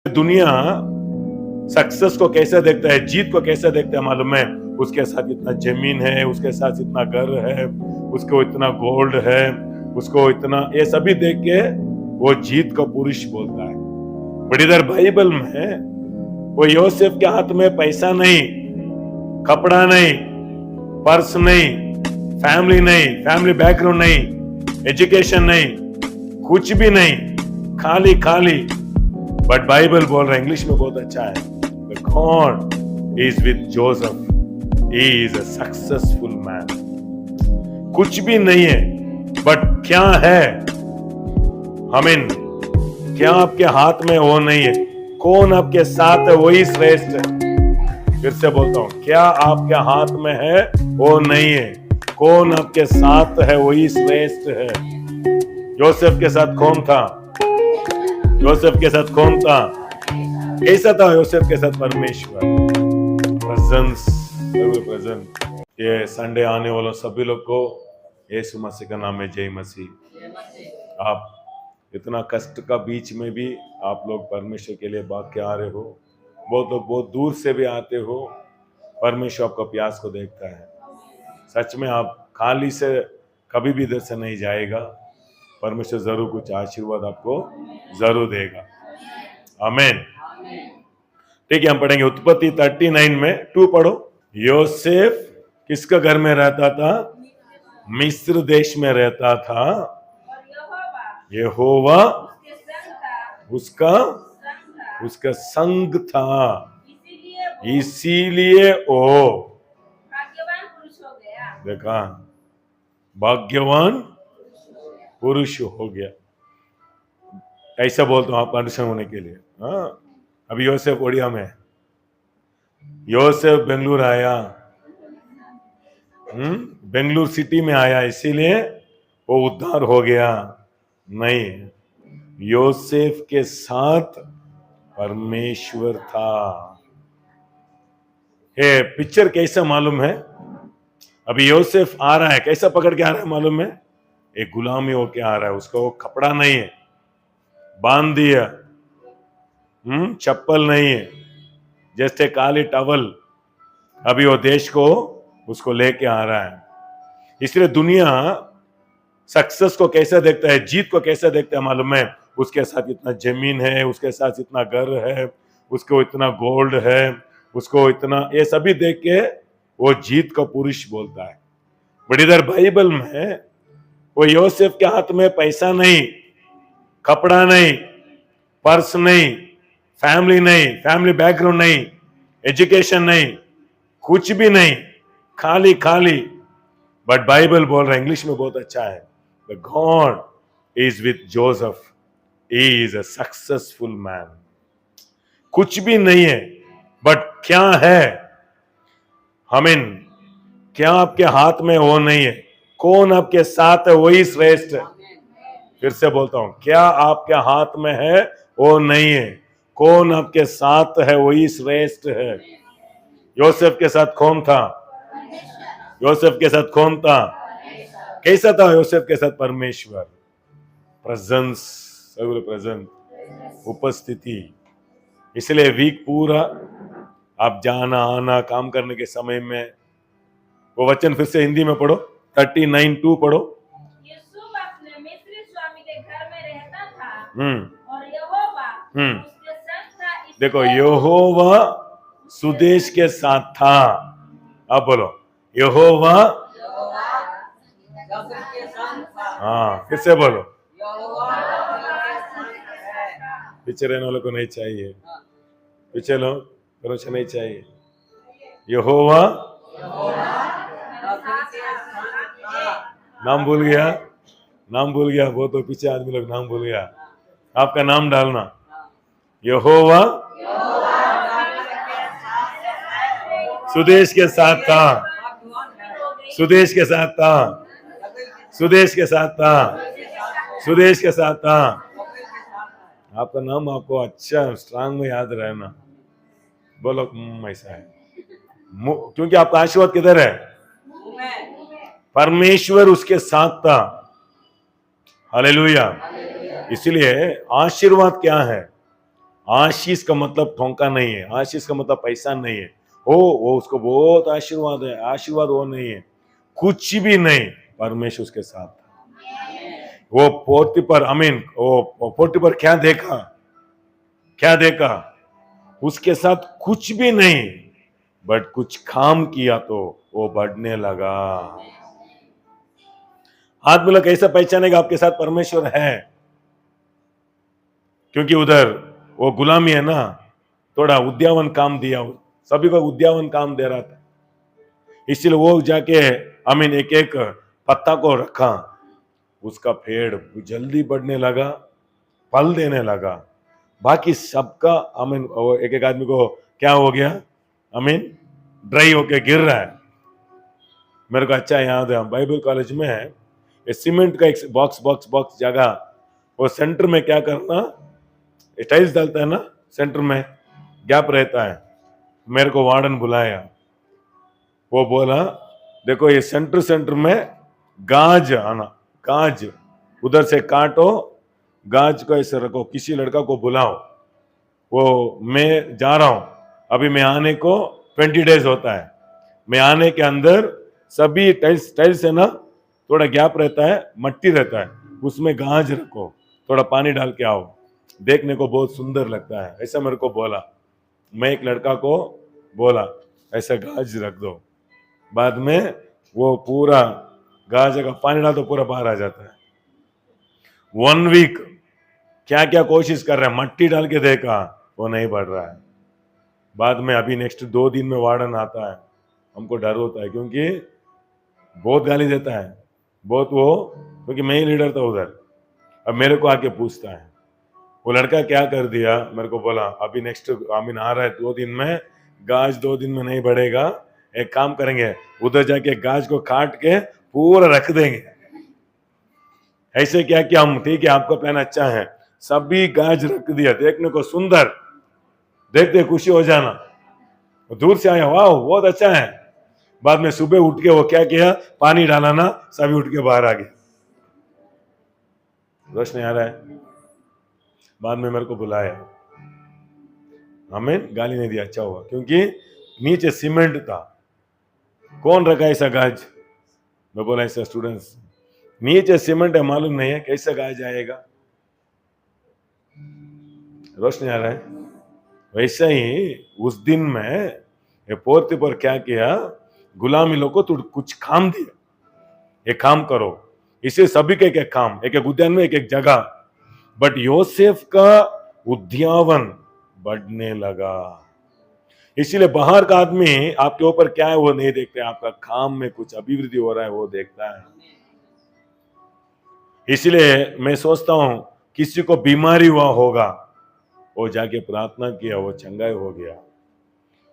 दुनिया सक्सेस को कैसे देखता है, जीत को कैसे देखता है मालूम है? उसके साथ इतना जमीन है, उसके साथ इतना घर है, उसको इतना गोल्ड है, उसको इतना, ये सभी देख के वो जीत को पुरुष बोलता है। बट इधर बाइबल में वो योसेफ के हाथ में पैसा नहीं, कपड़ा नहीं, पर्स नहीं, फैमिली बैकग्राउंड नहीं, एजुकेशन नहीं, कुछ भी नहीं, खाली खाली। बट बाइबल बोल रहा है, इंग्लिश में बहुत अच्छा है, God is with Joseph. He is a successful man. कुछ भी नहीं है, बट क्या है? क्या आपके हाथ में वो नहीं है? कौन आपके साथ है वही श्रेष्ठ है। फिर से बोलता हूं, क्या आपके हाथ में है वो नहीं है, कौन आपके साथ है वही श्रेष्ठ है। योसेफ के साथ कौन था? योसेफ के साथ कौन था? कैसा था योसेफ के साथ? परमेश्वर, प्रेजेंस, प्रेजेंट। ये संडे आने वालों सभी लोग को यीशु मसीह का नाम में जय मसीह। आप इतना कष्ट का बीच में भी आप लोग परमेश्वर के लिए भाग के आ रहे हो। बहुत लोग बहुत दूर से भी आते हो। परमेश्वर आपका प्यास को देखता है। सच में आप खाली से कभी भी इधर से नहीं जाएगा। परमेश्वर जरूर कुछ आशीर्वाद आपको जरूर देगा। आमीन। ठीक है, हम पढ़ेंगे उत्पत्ति 39 में 2 पढ़ो। योसेफ किसका घर में रहता था? मिस्र देश में रहता था। यहोवा उसका संग था, इसीलिए वो देखा भाग्यवान पुरुष हो गया। ऐसा बोलता हूं आपका अंडरस्टैंड होने के लिए। हाँ, अभी योसेफ ओडिया में, योसेफ बेंगलुरु आया, बेंगलुरु सिटी में आया, इसीलिए वो उद्धार हो गया? नहीं, योसेफ के साथ परमेश्वर था। ये पिक्चर कैसा मालूम है? अभी योसेफ आ रहा है, कैसा पकड़ के आ रहा है मालूम है? एक गुलामी होके आ रहा है। उसको कपड़ा नहीं है, बांध दिया, चप्पल नहीं है, जैसे काली टवल। अभी वो देश को उसको लेके आ रहा है। इसलिए दुनिया सक्सेस को कैसे देखता है, जीत को कैसे देखता है मालूम है? उसके साथ इतना जमीन है, उसके साथ इतना घर है, उसको इतना गोल्ड है, उसको इतना, ये सभी देख के वो जीत को पुरुष बोलता है। बट इधर बाइबल में वो योसेफ के हाथ में पैसा नहीं, कपड़ा नहीं, पर्स नहीं, फैमिली बैकग्राउंड नहीं, एजुकेशन नहीं, कुछ भी नहीं, खाली खाली। बट बाइबल बोल रहा है, इंग्लिश में बहुत अच्छा है, God is with Joseph. He is a successful man. कुछ भी नहीं है, बट क्या है? क्या आपके हाथ में वो नहीं है, कौन आपके साथ है वही श्रेष्ठ है। फिर से बोलता हूं, क्या आपके हाथ में है वो नहीं है, कौन आपके साथ है वही श्रेष्ठ है। योसेफ के साथ कौन था? योसेफ के साथ कौन था? कैसा था योसेफ के साथ? परमेश्वर, प्रेजेंस, प्रेजेंट, उपस्थिति। इसलिए वीक पूरा आप जाना आना काम करने के समय में वो वचन फिर से हिंदी में पढ़ो, 39:2 पढ़ो। यूसुफ अपने मिस्री स्वामी के घर में रहता था और यहोवा उसके संग था। देखो, यहोवा सुदेश के साथ था। आप बोलो, यहोवा। हाँ, फिर से बोलो। पीछे रहने वालों को नहीं चाहिए, पीछे लोग भरोसा नहीं चाहिए। यहोवा, नाम भूल गया वो तो पीछे आदमी लोग नाम भूल गया। आपका नाम डालना, यहोवा सुदेश के साथ था, सुदेश के साथ था, सुदेश के साथ था, सुदेश के साथ था। आपका नाम आपको अच्छा स्ट्रांग में याद रहना। बोलो ऐसा है, क्योंकि आपका आशीर्वाद किधर है? परमेश्वर उसके साथ था। हालेलुया। इसलिए आशीर्वाद क्या है? आशीष का मतलब ठोंका नहीं है, आशीष का मतलब पैसा नहीं है। वो उसको बहुत आशीर्वाद है, आशीर्वाद वो नहीं है, कुछ भी नहीं, परमेश्वर उसके साथ था। वो पोतीफर वो पोतीफर क्या देखा, क्या देखा, उसके साथ कुछ भी नहीं, बट कुछ काम किया तो वो बढ़ने लगा। आदमी लोग कैसे पहचानेगा आपके साथ परमेश्वर है? क्योंकि उधर वो गुलामी है ना, थोड़ा उद्यावन काम दिया, सभी को उद्यावन काम दे रहा था, इसलिए वो जाके एक एक पत्ता को रखा, उसका पेड़ जल्दी बढ़ने लगा, फल देने लगा। बाकी सबका एक एक आदमी को क्या हो गया, ड्राई होके गिर रहा है। मेरे को अच्छा याद है, बाइबल कॉलेज में ये सीमेंट का एक बॉक्स बॉक्स बॉक्स जगह, वो सेंटर में क्या करना, टाइल्स डालता है ना, सेंटर में गैप रहता है। मेरे को वार्डन बुलाया, वो बोला देखो ये सेंटर में गाज आना, गाज उधर से काटो, गाज को ऐसे रखो, किसी लड़का को बुलाओ, वो मैं जा रहा हूं, अभी मैं आने को 20 डेज होता है, मैं आने के अंदर सभी टाइल्स है ना, थोड़ा गैप रहता है, मट्टी रहता है, उसमें गाज रखो, थोड़ा पानी डाल के आओ, देखने को बहुत सुंदर लगता है, ऐसा मेरे को बोला। मैं एक लड़का को बोला ऐसा गाज रख दो, बाद में वो पूरा गाज का पानी डाल तो पूरा बाहर आ जाता है। 1 वीक क्या क्या कोशिश कर रहा है, मट्टी डाल के देखा, वो नहीं बढ़ रहा है। बाद में अभी नेक्स्ट 2 दिन में वार्डन आता है, हमको डर होता है क्योंकि बहुत गाली देता है, बहुत वो, क्योंकि मैं ही लीडर था उधर। अब मेरे को आके पूछता है, वो लड़का क्या कर दिया, मेरे को बोला अभी नेक्स्ट आ रहा है 2 दिन में, गाज 2 दिन में नहीं बढ़ेगा, एक काम करेंगे, उधर जाके गाज को काट के पूरा रख देंगे। ऐसे क्या किया हम, ठीक है आपका प्लान अच्छा है, सभी गाज रख दिया, देखने को सुंदर, देखते खुशी हो जाना, दूर से आया वाह बहुत अच्छा है। बाद में सुबह उठ के वो क्या किया, पानी डाला ना, सभी उठ के बाहर आ गए। रोशनी आ रहा है। बाद में मेरे को बुलाया, हमें गाली नहीं दिया, अच्छा हुआ, क्योंकि नीचे सीमेंट था। कौन रखा ऐसा गाज, मैं बोला ऐसा स्टूडेंट्स, नीचे सीमेंट है, मालूम नहीं है कैसा गाज आएगा। रोशनी आ रहा है। वैसे ही उस दिन में ये पोर्ते पर क्या किया, गुलामी लोग को तो कुछ काम दिया, ये काम करो, इसे सभी के एक काम, एक एक उद्यान में एक एक जगह, बट योसेफ का उद्यावन बढ़ने लगा। इसीलिए बाहर का आदमी आपके ऊपर क्या है वो नहीं देखते, आपका काम में कुछ अभिवृद्धि हो रहा है वो देखता है। इसलिए मैं सोचता हूं किसी को बीमारी हुआ होगा, वो जाके प्रार्थना किया, वो चंगाई हो गया।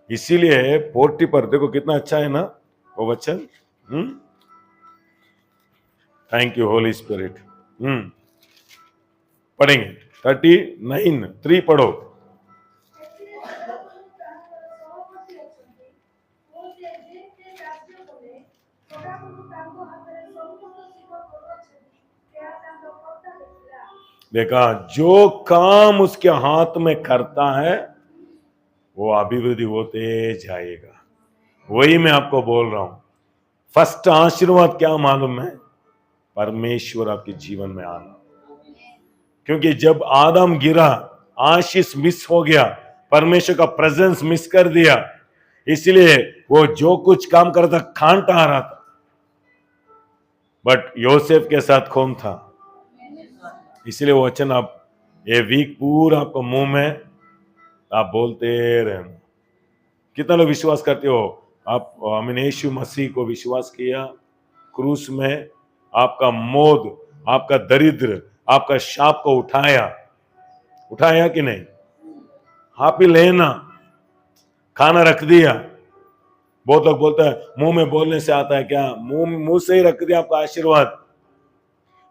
इसीलिए पोर्टी पर देखो कितना अच्छा है ना वो वचन। Thank you Holi spirit. पढ़ेंगे 39:3 पढ़ो। देखा, जो काम उसके हाथ में करता है वो अभिवृद्धि होते जाएगा। वही मैं आपको बोल रहा हूं, फर्स्ट आशीर्वाद क्या मालूम है, परमेश्वर आपके जीवन में आना। क्योंकि जब आदम गिरा, आशीष मिस हो गया, परमेश्वर का प्रेजेंस मिस कर दिया, इसलिए वो जो कुछ काम करता कांटा आ रहा था, बट योसेफ के साथ कौन था, इसलिए वो वचन आप ये वीक पूरा आपको मुंह में आप बोलते रहना। कितना लोग विश्वास करते हो आप, यीशु मसीह को विश्वास किया, क्रूस में आपका मोद, आपका दरिद्र, आपका शाप को उठाया कि नहीं? आप ही लेना, खाना रख दिया। बहुत लोग बोलता है मुंह में बोलने से आता है, क्या मुंह से ही रख दिया आपका आशीर्वाद।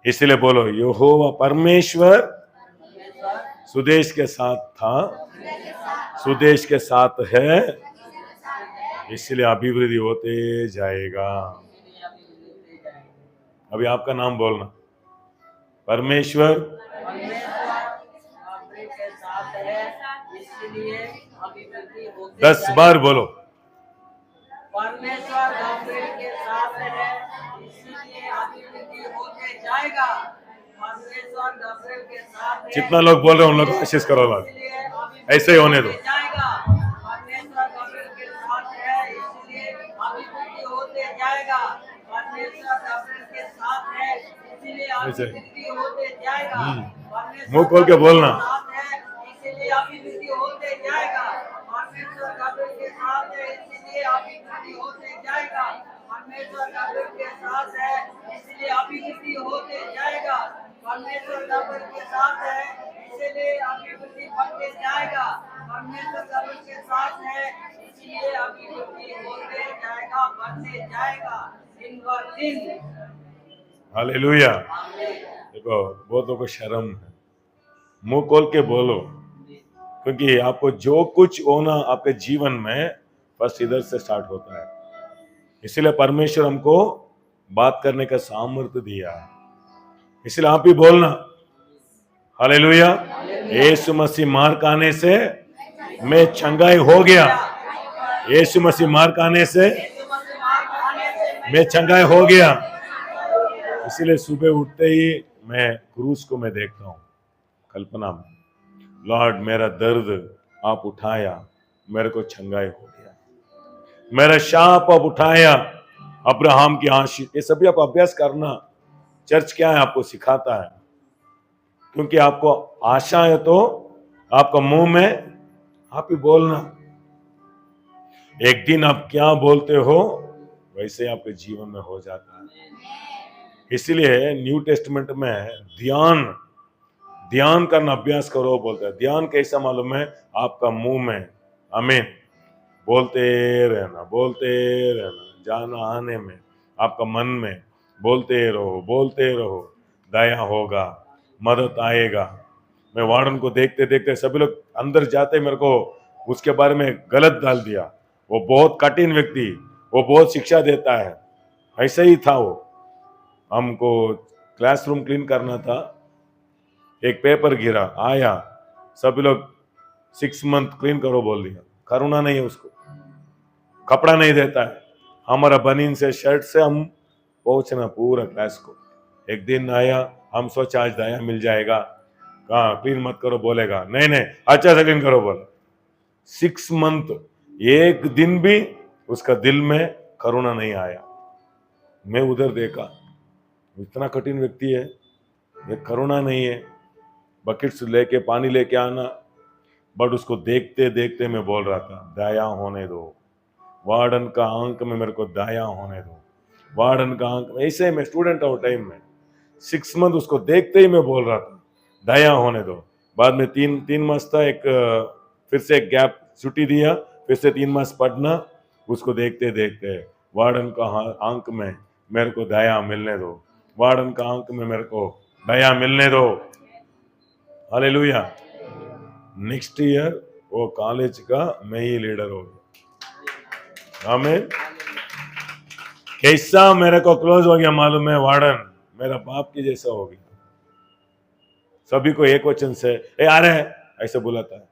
इसलिए बोलो यहोवा परमेश्वर सुदेश के साथ था, सुदेश के साथ है, इसलिए अभिवृद्धि होते जाएगा। अभी आपका नाम बोलना, परमेश्वर इसलिए अभिवृद्धि होते 10 जाएगा। बार बोलो। परमेश्वर गाब्रिएल के साथ है, इसीलिए अभिवृद्धि होते जाएगा। परमेश्वर गाब्रिएल के साथ है, जितना लोग बोल रहे हैं उन लोग को आशीष करो लोग, इसलिए अभिवृद्धि ऐसे ही होने दो। होते जाएगा। परमेश्वर गाब्रिएल के साथ है, इसलिए अभिवृद्धि होते जाएगा। परमेश्वर गाब्रिएल के साथ है, इसलिए अभिवृद्धि होते जाएगा। परमेश्वर मुंह खोल के बोलना। गाब्रिएल के साथ है, इसीलिए अभिवृद्धि होते जाएगा। परमेश्वर गाब्रिएल के साथ है, इसलिए अभिवृद्धि होते जाएगा। परमेश्वर गाब्रिएल के साथ है, इसलिए अभिवृद्धि होते जाएगा। परमेश्वर गाब्रिएल के साथ है, इसलिए अभिवृद्धि बढ़ते जाएगा। परमेश्वर गाब्रिएल के साथ है, इसलिए अभिवृद्धि होते जाएगा, बढ़ते जाएगा दिन ब दिन। हालेलुया। आमीन। देखो बहुतों को शर्म है, मुंह खोल के बोलो, क्योंकि आपको जो कुछ होना आपके जीवन में फर्स्ट इधर से स्टार्ट होता है। इसलिए परमेश्वर हमको बात करने का सामर्थ्य दिया है, इसलिए आप ही बोलना हालेलुया। यीशु मसीह मार खाने से मैं चंगाई हो गया। यीशु मसीह मार खाने से मैं चंगाई हो गया। इसलिए सुबह उठते ही मैं क्रूस को मैं देखता हूँ कल्पना में, लॉर्ड मेरा दर्द आप उठाया, मेरे को चंगाई हो गया। मेरा शाप आप उठाया, अब्राहम की आशीष। ये सभी आप अभ्यास करना। चर्च क्या है आपको सिखाता है, क्योंकि आपको आशा है तो आपका मुंह में आप ही बोलना। एक दिन आप क्या बोलते हो वैसे आपके जीवन में हो जाता है। इसलिए न्यू टेस्टमेंट में ध्यान करना अभ्यास करो बोलता है। ध्यान कैसा मालूम है? आपका मुंह में आमीन बोलते रहना, जाना आने में, आपका मन में बोलते रहो, दया होगा, मदद आएगा। मैं वार्डन को देखते देखते सभी लोग अंदर जाते, मेरे को उसके बारे में गलत डाल दिया। वो बहुत कठिन व्यक्ति, वो बहुत शिक्षा देता है, ऐसा ही था वो। हमको क्लासरूम क्लीन करना था, एक पेपर गिरा, आया, सभी लोग 6 मंथ क्लीन करो बोल दिया। करुणा नहीं है उसको, कपड़ा नहीं देता है। हमारा बनीन से शर्ट से हम पहुंचना पूरा क्लास को। एक दिन आया, हम सोचा आज दया मिल जाएगा, कहा क्लीन मत करो, बोलेगा नहीं अच्छा से क्लीन करो बोला। 6 मंथ एक दिन भी उसका दिल में करुणा नहीं आया। मैं उधर देखा, इतना कठिन व्यक्ति है, ये करुणा नहीं है। बकेट्स लेके पानी लेके आना, बट उसको देखते देखते मैं बोल रहा था दया होने दो, वार्डन का आंक में मेरे को दया होने दो, वार्डन का आंक में। ऐसे मैं स्टूडेंट था टाइम में, 6 मंथ उसको देखते ही मैं बोल रहा था दया होने दो। बाद में तीन मास था, एक फिर से एक गैप छुट्टी दिया, फिर से 3 मास पढ़ना। उसको देखते देखते वार्डन का आंक में मेरे को दया मिलने दो, वार्डन का आंक में मेरे को दया मिलने दो। हालेलुया। नेक्स्ट ईयर वो कॉलेज का मैं ही लीडर हो गया। आमीन। कैसा मेरे को क्लोज हो गया मालूम है? वार्डन मेरा बाप की जैसा हो गया। सभी को एक वचन से ए आ रहे हैं ऐसे बुलाता है।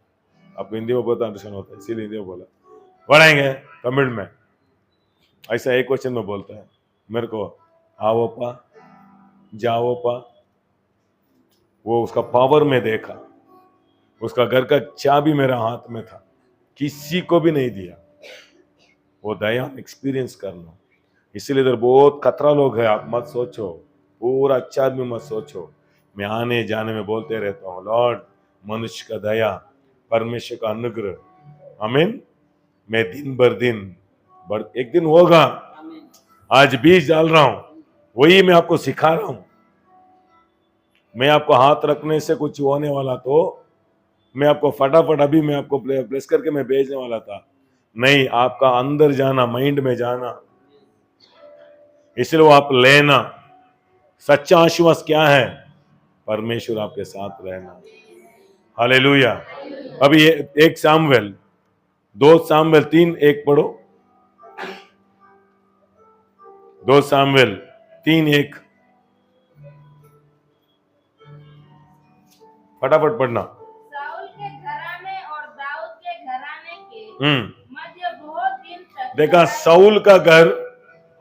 आप हिंदी में बहुत अंडरस्टैंड होता है, इसीलिए हिंदी में बोला। पढ़ाएंगे तमिल में, ऐसा एक वचन में बोलता है मेरे को, आओ पा जाओ पा। वो उसका पावर में देखा, उसका घर का चाबी मेरा हाथ में था, किसी को भी नहीं दिया। वो दया एक्सपीरियंस करना। इसीलिए इधर बहुत खतरा लोग है, आप मत सोचो, पूरा अच्छा आदमी मत सोचो। मैं आने जाने में बोलते रहता हूँ लॉर्ड मनुष्य का दया, परमेश्वर का अनुग्रह। आमीन। मैं दिन भर दिन एक दिन होगा, आज बीज डाल रहा हूं, वही मैं आपको सिखा रहा हूं। मैं आपको हाथ रखने से कुछ होने वाला तो मैं आपको फटाफट अभी मैं आपको प्लेस करके मैं भेजने वाला था, नहीं, आपका अंदर जाना, माइंड में जाना। इसलिए वो आप लेना। सच्चा आशीर्वाद क्या है? परमेश्वर आपके साथ रहना। हालेलुया। अभी 1 सामुएल 2 सामुएल 3:1 पढ़ो। 2 सामुएल 3:1 फटाफट पढ़ना। साउल के घराने और दाऊद मुझे बहुत दिन तक देखा, साउल का घर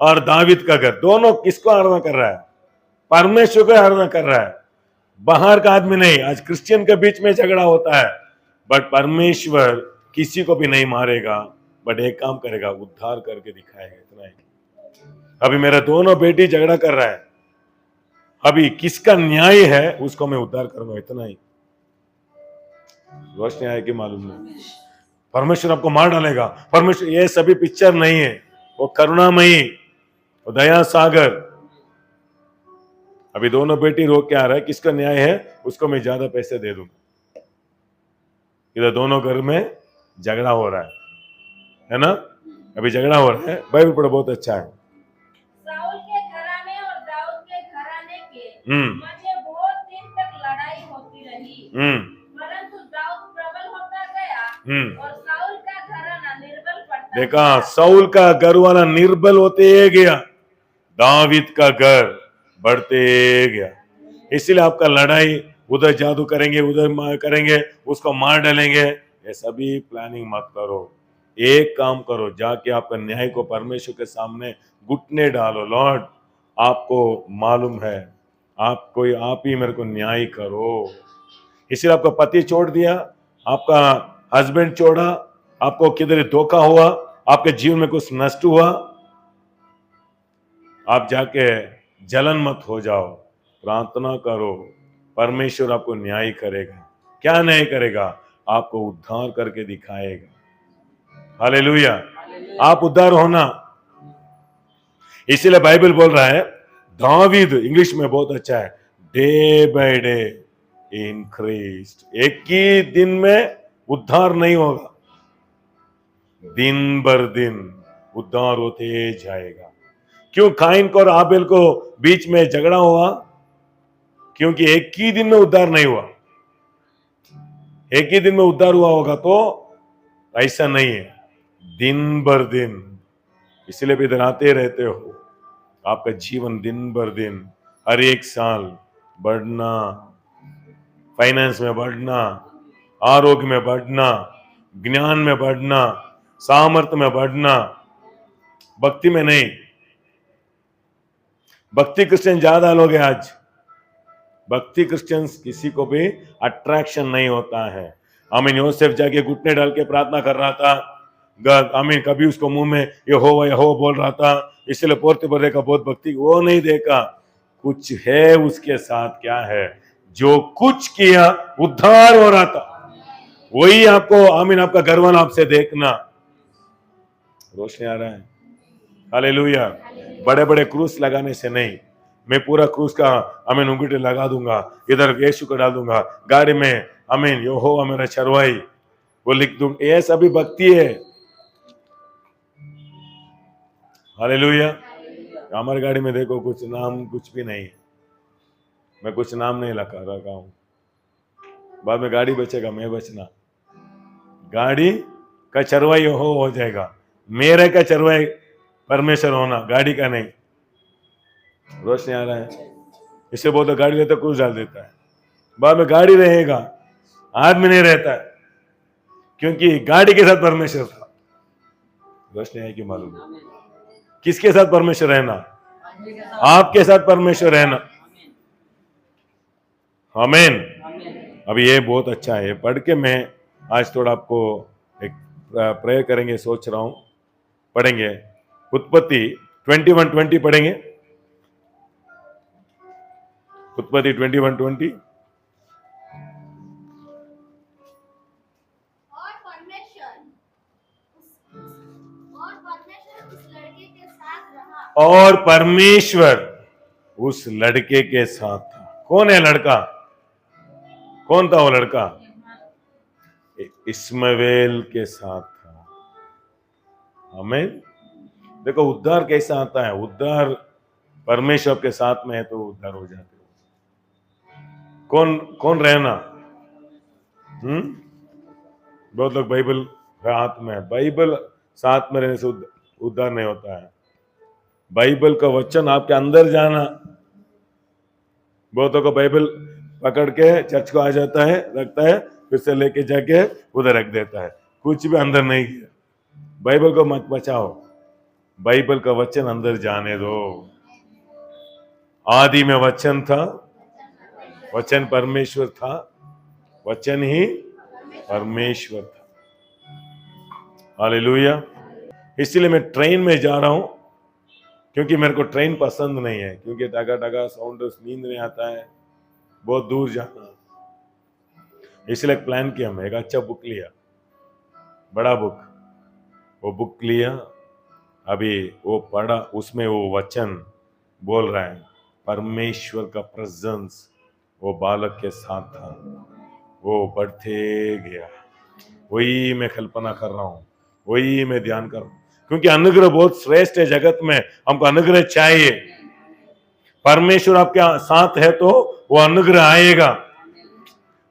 और दावीद का घर, दोनों किसको आराधना कर रहा है? परमेश्वर को आराधना कर रहा है, बाहर का आदमी नहीं। आज क्रिश्चियन के बीच में झगड़ा होता है, बट परमेश्वर किसी को भी नहीं मारेगा, बट एक काम करेगा, उद्धार करके दिखाएगा। इतना ही। अभी मेरा दोनों बेटी झगड़ा कर रहा है, अभी किसका न्याय है उसको मैं उद्धार करूंगा। इतना ही। रोशनी आए कि मालूम नहीं, परमेश्वर आपको मार डालेगा। परमेश्वर, ये सभी पिक्चर नहीं है, वो करुणामयी, वो दया सागर। अभी दोनों बेटी रोक के आ रहा है, किसका न्याय है उसको मैं ज्यादा पैसे दे दूंगा। इधर दोनों घर में झगड़ा हो रहा है ना? अभी झगड़ा हो रहा है। बाइबल पढ़ो, बहुत अच्छा है। साउल के घराने और दाऊद के घराने के मध्य बहुत दिन तक लड़ाई होती रही, परंतु दाऊद प्रबल होता गया और साउल का घराना निर्बल पड़ता देखा, गया। साउल का घर वाला निर्बल होते गया, दावीद का घर बढ़ते गया। इसीलिए आपका लड़ाई, उधर जादू करेंगे, उधर करेंगे, उसको मार डालेंगे, ये सभी प्लानिंग मत करो। एक काम करो, जाके आपका न्याय को परमेश्वर के सामने घुटने डालो। लॉर्ड, आपको मालूम है, आप ही मेरे को न्याय करो। इसीलिए आपका पति छोड़ दिया, आपका हस्बैंड छोड़ा, आपको किधर धोखा हुआ, आपके जीवन में कुछ नष्ट हुआ, आप जाके जलन मत हो जाओ, प्रार्थना करो, परमेश्वर आपको न्याय करेगा। क्या न्याय करेगा? आपको उद्धार करके दिखाएगा। हालेलुया। आप उद्धार होना। इसीलिए बाइबल बोल रहा है, दावीद, इंग्लिश में बहुत अच्छा है, डे बाय डे इंक्रीज्ड। एक ही दिन में उद्धार नहीं होगा, दिन भर दिन उद्धार होते जाएगा। क्यों काइन को और आबेल को बीच में झगड़ा हुआ? क्योंकि एक ही दिन में उद्धार नहीं हुआ। एक ही दिन में उद्धार हुआ होगा तो ऐसा नहीं है, दिन भर दिन। इसलिए भी इधर आते रहते हो, आपका जीवन दिन भर दिन, हर एक साल बढ़ना, फाइनेंस में बढ़ना, आरोग्य में बढ़ना, ज्ञान में बढ़ना, सामर्थ्य में बढ़ना, भक्ति में नहीं। भक्ति क्रिश्चियन ज्यादा लोग हैं आज। भक्ति क्रिश्चियन किसी को भी अट्रैक्शन नहीं होता है। आमीन। योसेफ जाके घुटने डाल के प्रार्थना कर रहा था, आमीन, कभी उसको मुंह में यहोवा बोल रहा था, इसलिए पोर्ते पर देखा बहुत भक्ति, वो नहीं देखा कुछ है उसके साथ। क्या है? जो कुछ किया उद्धार हो रहा था, वही आपको, आमीन, आपका गर्वन आपसे देखना। रोशनी आ रहा है? हालेलुया। बड़े बड़े क्रूस लगाने से नहीं, मैं पूरा क्रूस का आमीन उंगली लगा दूंगा, इधर यीशु को डाल दूंगा, गाड़ी में आमीन यहोवा मेरा चरवाई वो लिख दूं, ये सभी भक्ति है। हालेलुया। हमारी गाड़ी में देखो कुछ नाम कुछ भी नहीं, मैं कुछ नाम नहीं लगा रखा हूं। बाद में गाड़ी बचेगा, मैं बचना। गाड़ी का चरवाई हो जाएगा, मेरे का चरवाई परमेश्वर होना, गाड़ी का नहीं। रोशनी आ रहा है? इससे बोलते गाड़ी लेता क्रूस डाल देता है, बाद में गाड़ी रहेगा, आदमी नहीं रहता है, क्योंकि गाड़ी के साथ परमेश्वर था। रोशनी है कि मालूम? किसके साथ परमेश्वर रहना? आपके साथ परमेश्वर रहना। आमीन। अभी ये बहुत अच्छा है, पढ़ के मैं आज थोड़ा आपको एक प्रेयर करेंगे, सोच रहा हूं। पढ़ेंगे उत्पत्ति 21:20 पढ़ेंगे। उत्पत्ति 21:20। और परमेश्वर उस लड़के के साथ था। कौन है लड़का? कौन था वो लड़का? इस्माएल के साथ था। आमीन। देखो उद्धार कैसा आता है, उद्धार परमेश्वर के साथ में है तो उद्धार हो जाते हो। कौन कौन रहना? बहुत लोग बाइबल हाथ में है, बाइबल साथ में रहने से उद्धार नहीं होता है। बाइबल का वचन आपके अंदर जाना। बहुतों को बाइबल पकड़ के चर्च को आ जाता है, रखता है, फिर से लेके जाके उधर रख देता है, कुछ भी अंदर नहीं किया। बाइबल को मत बचाओ, बाइबल का वचन अंदर जाने दो। आदि में वचन था, वचन परमेश्वर था, वचन ही परमेश्वर था। हालेलुया। इसलिए मैं ट्रेन में जा रहा हूं, क्योंकि मेरे को ट्रेन पसंद नहीं है, क्योंकि डगा डगा साउंड, नींद नहीं आता है, बहुत दूर जाना। इसलिए प्लान किया, मैं एक अच्छा बुक लिया, बड़ा बुक, वो बुक लिया, अभी वो पढ़ा, उसमें वो वचन बोल रहा है परमेश्वर का प्रेजेंस वो बालक के साथ था, वो बढ़ते गया। वही मैं कल्पना कर रहा हूं, वही मैं ध्यान कर रहा हूं, क्योंकि अनुग्रह बहुत श्रेष्ठ है जगत में, हमको अनुग्रह चाहिए। परमेश्वर आपके साथ है तो वो अनुग्रह आएगा।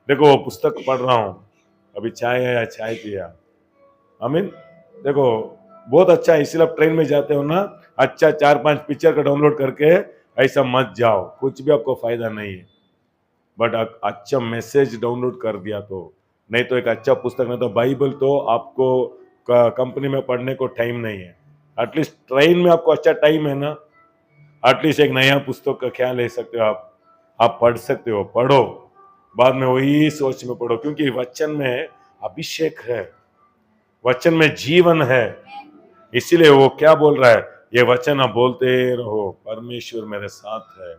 देखो वो पुस्तक पढ़ रहा हूं, अभी चाय है या चाय पिया, आमीन। देखो बहुत अच्छा है, इसलिए आप ट्रेन में जाते हो ना, अच्छा 4-5 पिक्चर का डाउनलोड करके ऐसा मत जाओ, कुछ भी आपको फायदा नहीं है। बट अच्छा मैसेज डाउनलोड कर दिया तो, नहीं तो एक अच्छा पुस्तक, नहीं तो बाइबल तो आपको कंपनी में पढ़ने को टाइम नहीं है, एटलीस्ट ट्रेन में आपको अच्छा टाइम है ना, एटलीस्ट एक नया पुस्तक का ख्याल ले सकते हो आप पढ़ सकते हो, पढ़ो, बाद में वही सोच में पढ़ो, क्योंकि वचन में अभिषेक है, वचन में जीवन है। इसीलिए वो क्या बोल रहा है, ये वचन आप बोलते रहो, परमेश्वर मेरे साथ है,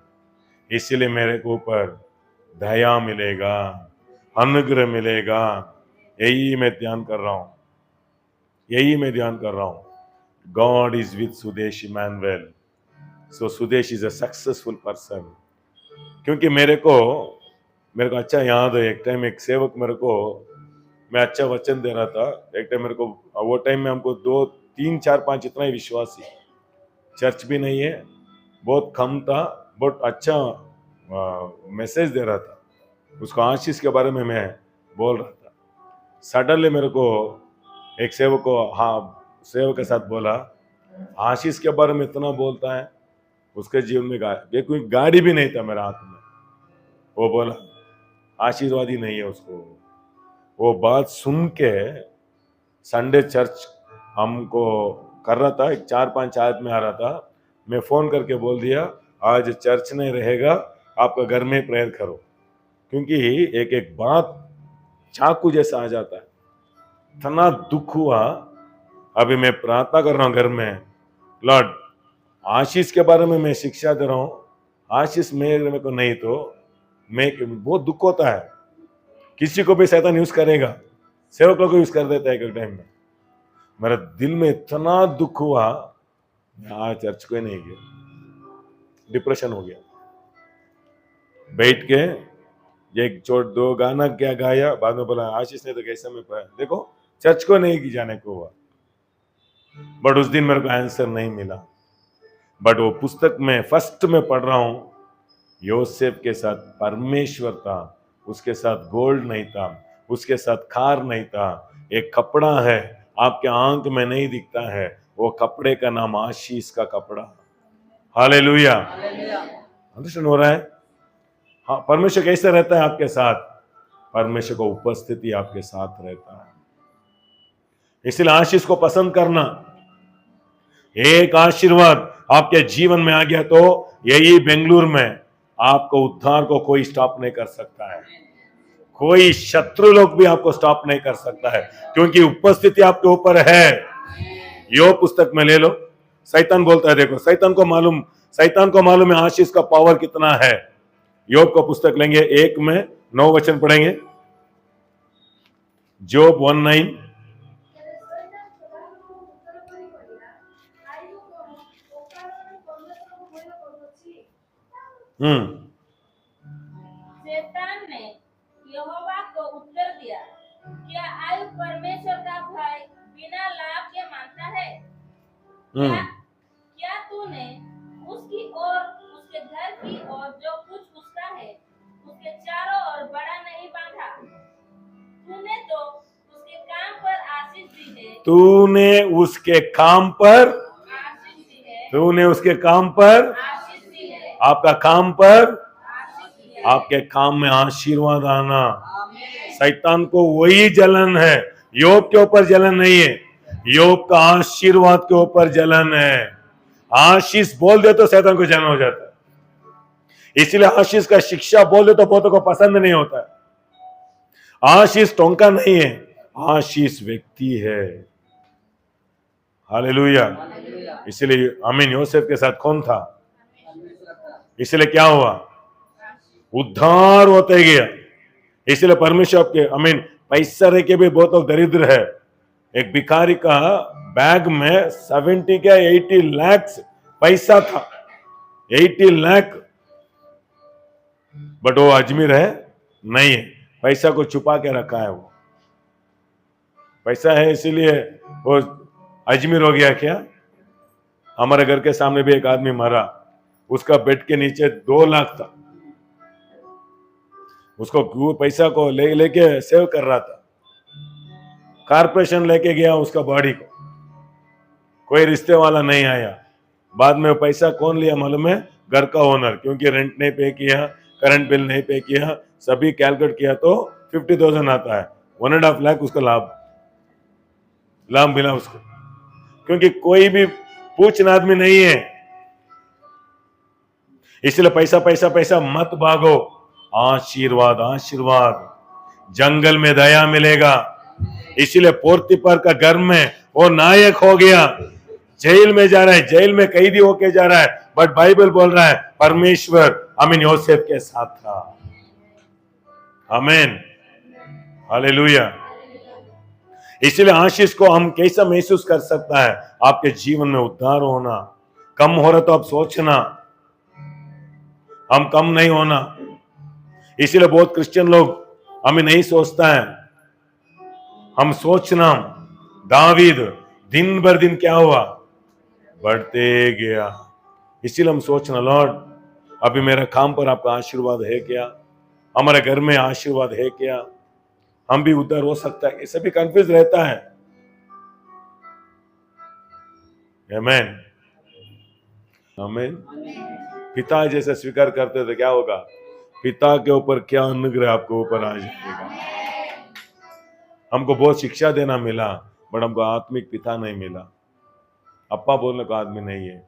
इसीलिए मेरे को ऊपर दया मिलेगा, अनुग्रह मिलेगा। यही मैं ध्यान कर रहा हूं, यही मैं ध्यान कर रहा हूं। God is with Sudesh Emmanuel, so Sudesh is a successful person. क्योंकि मेरे को अच्छा याद है, एक टाइम एक सेवक मेरे को, मैं अच्छा वचन दे रहा था, एक टाइम मेरे को, वो टाइम में हमको 2, 3, 4, 5 इतना ही विश्वासी, चर्च भी नहीं है, बहुत कम था, बहुत अच्छा मैसेज दे रहा था, उसको आशीष के बारे में मैं बोल रहा था। सडनली मेरे को एक सेवक को, हाँ सेवक के साथ बोला, आशीष के बारे में इतना बोलता है, उसके जीवन में कोई गाड़ी भी नहीं था मेरे हाथ में, वो बोला आशीर्वादी नहीं है उसको। वो बात सुन के संडे चर्च हमको कर रहा था, एक 4-5 आदमी आ रहा था, मैं फोन करके बोल दिया आज चर्च नहीं रहेगा, आपका घर में प्रेयर करो, क्योंकि एक एक बात चाकू जैसा आ जाता है। इतना दुख हुआ, अभी मैं प्रार्थना कर रहा हूँ घर में, लॉर्ड आशीष के बारे में मैं शिक्षा दे रहा हूँ, आशीष मेरे को नहीं तो मैं, बहुत दुख होता है, किसी को भी शैतान यूज करेगा, सेवकों को यूज कर देता है एक टाइम में। मेरा दिल में इतना दुख हुआ, आज चर्च को ही नहीं गया, डिप्रेशन हो गया। बैठ के एक चोट 2 गाना क्या गाया, बाद में बोला आशीष ने तो कैसे में पाया, देखो चर्च को नहीं जाने को हुआ। बट उस दिन मेरे को आंसर नहीं मिला, बट वो पुस्तक में फर्स्ट में पढ़ रहा हूं, योसेफ के साथ परमेश्वर था, उसके साथ गोल्ड नहीं था, उसके साथ खार नहीं था, एक कपड़ा है आपके आंख में नहीं दिखता है, वो कपड़े का नाम आशीष का कपड़ा। हालेलुया, अंडरस्टैंड हो रहा है? हाँ, परमेश्वर कैसे रहता है आपके साथ? परमेश्वर को उपस्थिति आपके साथ रहता है। इसलिए आशीष को पसंद करना, एक आशीर्वाद आपके जीवन में आ गया तो यही बेंगलुरु में आपको उद्धार को कोई स्टॉप नहीं कर सकता है, कोई शत्रु लोग भी आपको स्टॉप नहीं कर सकता है, क्योंकि उपस्थिति आपके ऊपर है। यो पुस्तक में ले लो, शैतान बोलता है, देखो शैतान को मालूम है आशीष का पावर कितना है। योग को पुस्तक लेंगे, 1 में 9 वचन पढ़ेंगे, जोब 1:9। शैतान ने यहोवा को उत्तर दिया, क्या आयु परमेश्वर का भय बिना लाभ के मानता है? क्या तूने उसकी और उसके घर की और जो कुछ उसका है उसके चारों ओर बड़ा नहीं बांधा? तूने तो उसके काम पर आशीष दी है, तूने उसके काम पर आशीष दी है, तूने उसके काम पर आशीष दी है, आपका काम पर, आशीष दी है। आपके काम में आशीर्वाद आना। शैतान को वही जलन है, योग के ऊपर जलन नहीं है, योग का आशीर्वाद के ऊपर जलन है। आशीष बोल दे तो शैतान को जलन हो जाता है। इसलिए आशीष का शिक्षा बोल दे तो बहुतों को पसंद नहीं होता है। आशीष टोंका नहीं है, आशीष व्यक्ति है। हालेलुया। इसलिए आमीन। योसेफ के साथ कौन था? इसलिए क्या हुआ? उद्धार होते गया। इसलिए परमेश्वर के आमीन। पैसा रह के भी बहुत लोग दरिद्र है। एक भिखारी का बैग में 70 क्या 80 लाख पैसा था, 80 लाख, बट वो अजमेर है नहीं है, पैसा को छुपा के रखा है। वो पैसा है इसीलिए वो अजमेर हो गया क्या? हमारे घर के सामने भी एक आदमी मरा, उसका बेड के नीचे 2 लाख था। उसको पैसा को लेके सेव कर रहा था। कारपोरेशन लेके गया उसका बॉडी को, कोई रिश्ते वाला नहीं आया। बाद में पैसा कौन लिया मालूम है? घर का ओनर, क्योंकि रेंट नहीं पे किया, करंट बिल नहीं पे किया, सभी कैलकुलेट किया तो 50,000 आता है। 1.5 लाख उसका लाभ मिला उसको, क्योंकि कोई भी पूछना आदमी नहीं है। इसलिए पैसा पैसा पैसा मत भागो। आशीर्वाद आशीर्वाद, जंगल में दया मिलेगा। इसलिए पोर्तिफर का घर में वो नायक हो गया, जेल में जा रहा है, जेल में कैदी होके जा रहा है, बट बाइबल बोल रहा है परमेश्वर आमीन योसेफ के साथ था। आमीन, हालेलुया। इसलिए आशीष को हम कैसा महसूस कर सकता है? आपके जीवन में उद्धार होना। कम हो रहा तो आप सोचना, हम कम नहीं होना। इसलिए बहुत क्रिश्चियन लोग हमें नहीं सोचता है, हम सोचना। दावीद दिन भर दिन क्या हुआ? बढ़ते गया। इसीलिए हम सोचना, लॉर्ड अभी मेरे काम पर आपका आशीर्वाद है क्या? हमारे घर में आशीर्वाद है क्या? हम भी उद्धार हो सकता है? ये सभी कंफ्यूज रहता है। आमीन, आमीन। पिता जैसे स्वीकार करते तो क्या होगा? पिता के ऊपर क्या अनुग्रह आपके ऊपर आ जाएगा। हमको बहुत शिक्षा देना मिला, बट हमको आत्मिक पिता नहीं मिला। अप्पा बोलने का आदमी नहीं है।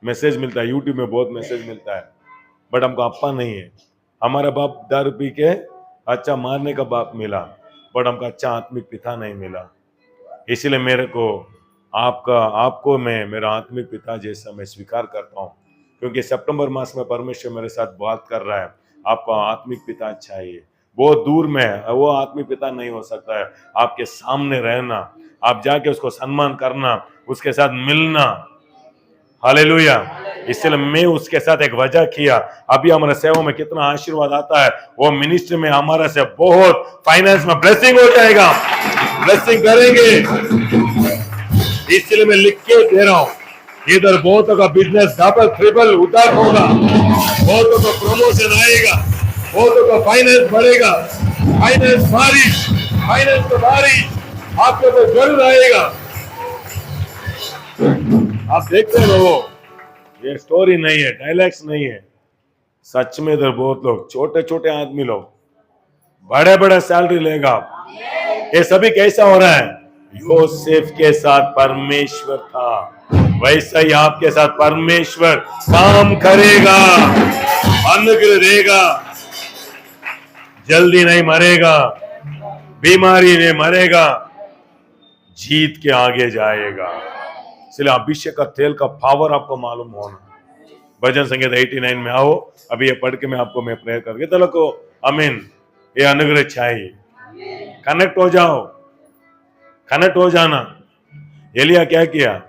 मैसेज मिलता है, यूट्यूब में बहुत मैसेज मिलता है, बट हमको अप्पा नहीं है। हमारा बाप दारू पी के अच्छा मारने का बाप मिला, बट हमको अच्छा आत्मिक पिता नहीं मिला। इसलिए मेरे को आपको मैं मेरा आत्मिक पिता जैसा मैं स्वीकार करता हूँ, क्योंकि सितंबर मास में परमेश्वर मेरे साथ बात कर रहा है। आपका आत्मिक पिता चाहिए, बहुत दूर में है, वो आत्मिक पिता नहीं हो सकता है। आपके सामने रहना, आप जाके उसको सम्मान करना, उसके साथ मिलना। हालेलुया। इसलिए मैं उसके साथ एक वजह किया। अभी हमारे सेवा में कितना आशीर्वाद आता है, वो मिनिस्ट्री में हमारा से बहुत फाइनेंस में ब्लेसिंग हो जाएगा, ब्लेसिंग करेंगे। इसलिए मैं लिख के दे रहा हूं, इधर बहुतों का बिजनेस डबल ट्रिपल उतार होगा, बहुतों का प्रमोशन आएगा, बहुतों का फाइनेंस बढ़ेगा, फाइनेंस तो बारिश आपके ऊपर जरूर आएगा। आप देखते रहो, ये स्टोरी नहीं है, डायलॉग्स नहीं है, सच में इधर बहुत लोग, छोटे छोटे आदमी लोग बड़े बड़े सैलरी लेगा। ये सभी कैसा हो रहा है? योसेफ के साथ परमेश्वर था, वैसा ही आपके साथ परमेश्वर काम करेगा, अनुग्रह देगा। जल्दी नहीं मरेगा, बीमारी नहीं मरेगा, जीत के आगे जाएगा। इसलिए अभिषेक का तेल का पावर आपको मालूम होना। भजन संगीत 89 में आओ, अभी ये पढ़ के मैं आपको मैं प्रेयर करके तो को आमीन। ये अनुग्रह चाहिए, कनेक्ट हो जाओ, कनेक्ट हो जाना। एलिया क्या किया?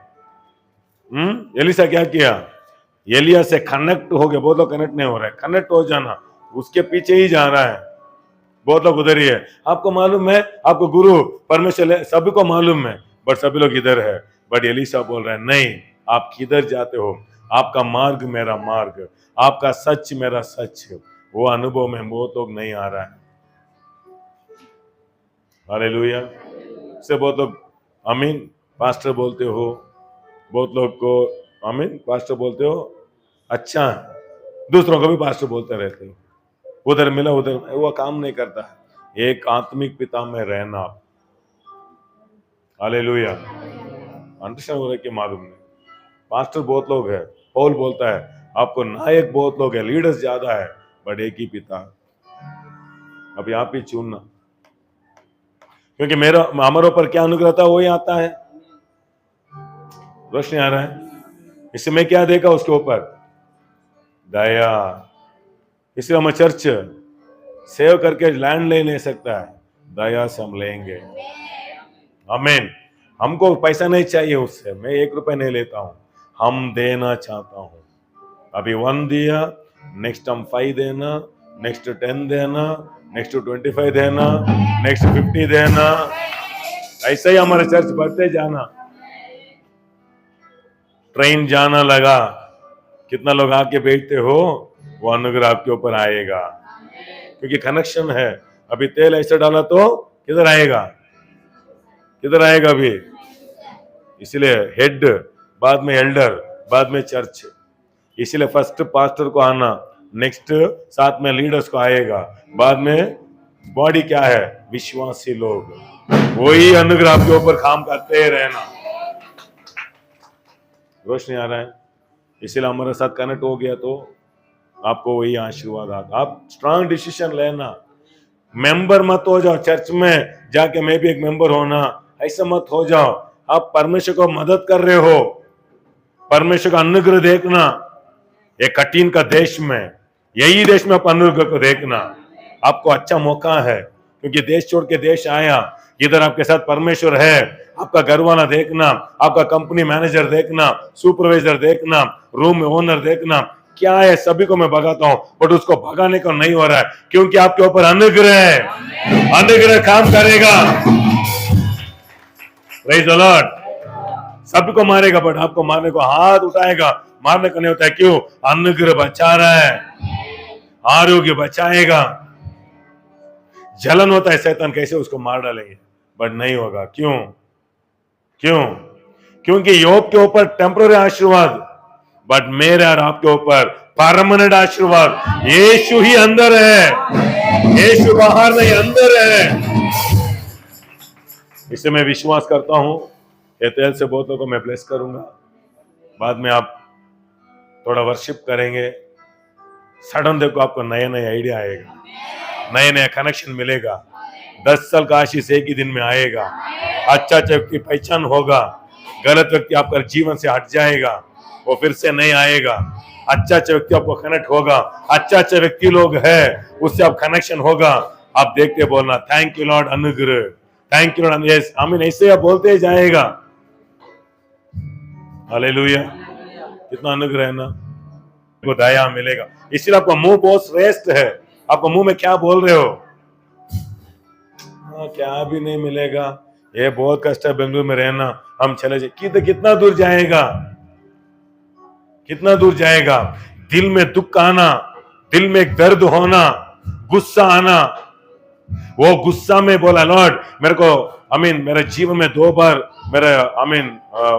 एलिसा क्या किया? एलिया से कनेक्ट हो गया। बहुत लोग कनेक्ट नहीं हो रहे, कनेक्ट हो जाना, उसके पीछे ही जा रहा है। बहुत लोग उधर ही है। आपको मालूम है, आपको गुरु परमेश्वर सभी को मालूम है, बट सभी लोग इधर है। बट एलिसा बोल रहा है नहीं, आप किधर जाते हो? आपका मार्ग मेरा मार्ग, आपका सच मेरा सच। वो अनुभव में बहुत लोग नहीं आ रहा है। हालेलुया। से बहुत लोग आमीन पास्टर बोलते हो, बहुत लोग को आमीन पास्टर बोलते हो, अच्छा दूसरों को भी पास्टर बोलते रहते हो। उधर मिला उधर, वो काम नहीं करता है। एक आत्मिक पिता में रहना। हालेलुया। अंडरस्टैंड हो रहा है कि मालूम नहीं। पास्टर बहुत लोग हैं, पौल बोलता है आपको नायक बहुत लोग हैं, लीडर्स ज्यादा है, बट एक ही पिता। अभी आप ही चुनना, क्योंकि मेरा हमारे ऊपर क्या अनुग्रह था वही आता है। रोशनी आ रहा है, इससे मैं क्या देखा उसके ऊपर? दया। इसलिए हम चर्च सेव करके लैंड ले नहीं सकता है, दया से हम लेंगे। आमीन। हमको पैसा नहीं चाहिए उससे, मैं 1 रुपए नहीं लेता हूं, हम देना चाहता हूं। अभी 1 दिया, नेक्स्ट हम 5 देना, नेक्स्ट 10 देना, नेक्स्ट 25 देना, नेक्स्ट 50 देना। ऐसे ही हमारा चर्च बढ़ते जाना। ट्रेन जाना लगा, कितना लोग आके बैठते हो, वो अनुग्रह आपके ऊपर आएगा, क्योंकि कनेक्शन है। अभी तेल ऐसे डाला तो किधर आएगा, किधर आएगा अभी? इसलिए हेड, बाद में एल्डर, बाद में चर्च। इसलिए फर्स्ट पास्टर को आना, नेक्स्ट साथ में लीडर्स को आएगा, बाद में बॉडी क्या है? विश्वासी लोग। वही अनुग्रह आपके ऊपर काम करते रहना। रोशनी आ रहा है, इसलिए हमारे साथ कनेक्ट हो गया तो आपको वही आशीर्वाद आता। आप स्ट्रांग डिसीजन लेना, मेंबर मत हो जाओ चर्च में जाके मैं भी एक मेंबर होना, ऐसा मत हो जाओ। आप परमेश्वर को मदद कर रहे हो, परमेश्वर का अनुग्रह देखना। ये कठिन का देश में, यही देश में आप अनुग्रह को देखना, आपको अच्छा मौका है, क्योंकि देश छोड़ के देश आया, इधर आपके साथ परमेश्वर है। आपका घर वाला देखना, आपका कंपनी मैनेजर देखना, सुपरवाइजर देखना, रूम ओनर देखना, क्या है सभी को मैं भगाता हूं, बट उसको भगाने को नहीं हो रहा है, क्योंकि आपके ऊपर अनुग्रह है। अनुग्रह काम करेगा। Praise the Lord. सभी को मारेगा, बट आपको मारने को हाथ उठाएगा, मारने को नहीं होता है। क्यों? अनुग्रह बचा रहा है, आरोग्य बचाएगा। जलन होता है, शैतान कैसे उसको मार डालेंगे, बट नहीं होगा। क्यों? क्यों? क्योंकि योग के ऊपर टेम्पररी आशीर्वाद, बट मेरे और आपके ऊपर परमानेंट आशीर्वाद। यीशु ही अंदर है, यीशु बाहर नहीं, अंदर है। इसे मैं विश्वास करता हूं, ये तेल से बहुत लोगों को मैं ब्लेस करूंगा। बाद में आप थोड़ा वर्शिप करेंगे, सडन देखो आपको नया नया आइडिया आएगा, नया नया कनेक्शन मिलेगा। 10 साल का आशीष एक ही दिन में आएगा। अच्छा व्यक्ति पहचान होगा, गलत व्यक्ति आपका जीवन से हट जाएगा, वो फिर से नहीं आएगा। अच्छा व्यक्ति आपको कनेक्ट होगा, अच्छा व्यक्ति लोग है, उससे आप कनेक्शन होगा। आप देखते बोलना थैंक यू लॉर्ड अनुग्रह, थैंक यू लॉर्ड। यस आमीन, ऐसे आप बोलते जाएगा। हालेलुया। कितना अनुग्रह है ना, को दया मिलेगा। इसलिए आपका मुंह बहुत श्रेष्ठ है। आपका मुंह में क्या बोल रहे हो? क्या भी नहीं मिलेगा, ये बहुत कष्ट है बेंगलुरु में रहना, हम चले जाए। कितना दूर जाएगा, कितना दूर जाएगा? दिल में दुख आना, दिल में एक दर्द होना, गुस्सा आना। वो गुस्सा में बोला लॉर्ड मेरे को आमीन, मेरे जीवन में 2 बार मेरे आमीन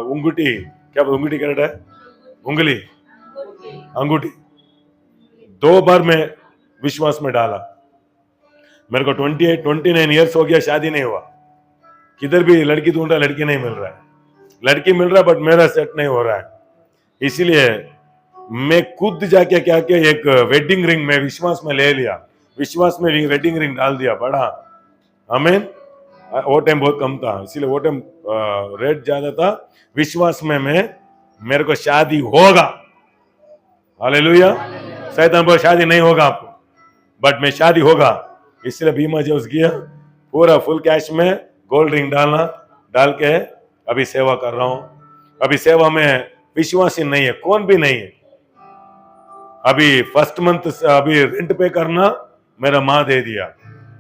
उंगली, क्या उंगली कह रहा है, उंगली अंगूठी 2 बार मैं विश्वास में डाला। मेरे को 29 ईयर्स हो गया, शादी नहीं हुआ। किधर भी लड़की ढूंढ रहा, लड़की नहीं मिल रहा है। लड़की मिल रहा है बट मेरा सेट नहीं हो रहा है। इसीलिए मैं खुद जाके क्या किया, एक वेडिंग रिंग में विश्वास में ले लिया, विश्वास में वेडिंग रिंग डाल दिया, बड़ा आमीन। वो टाइम बहुत कम था, इसीलिए वो टाइम रेट ज्यादा था। विश्वास में मैं, मेरे को शादी होगा। हालेलुया। शैतान बोला शादी नहीं होगा आपको, बट मैं शादी होगा। इसलिए बीमा जो किया, पूरा फुल कैश में गोल्ड रिंग डाल के अभी सेवा कर रहा हूं। अभी सेवा में विश्वासी नहीं है, कौन भी नहीं है। अभी फर्स्ट मंथ अभी रेंट पे करना मेरा माँ दे दिया,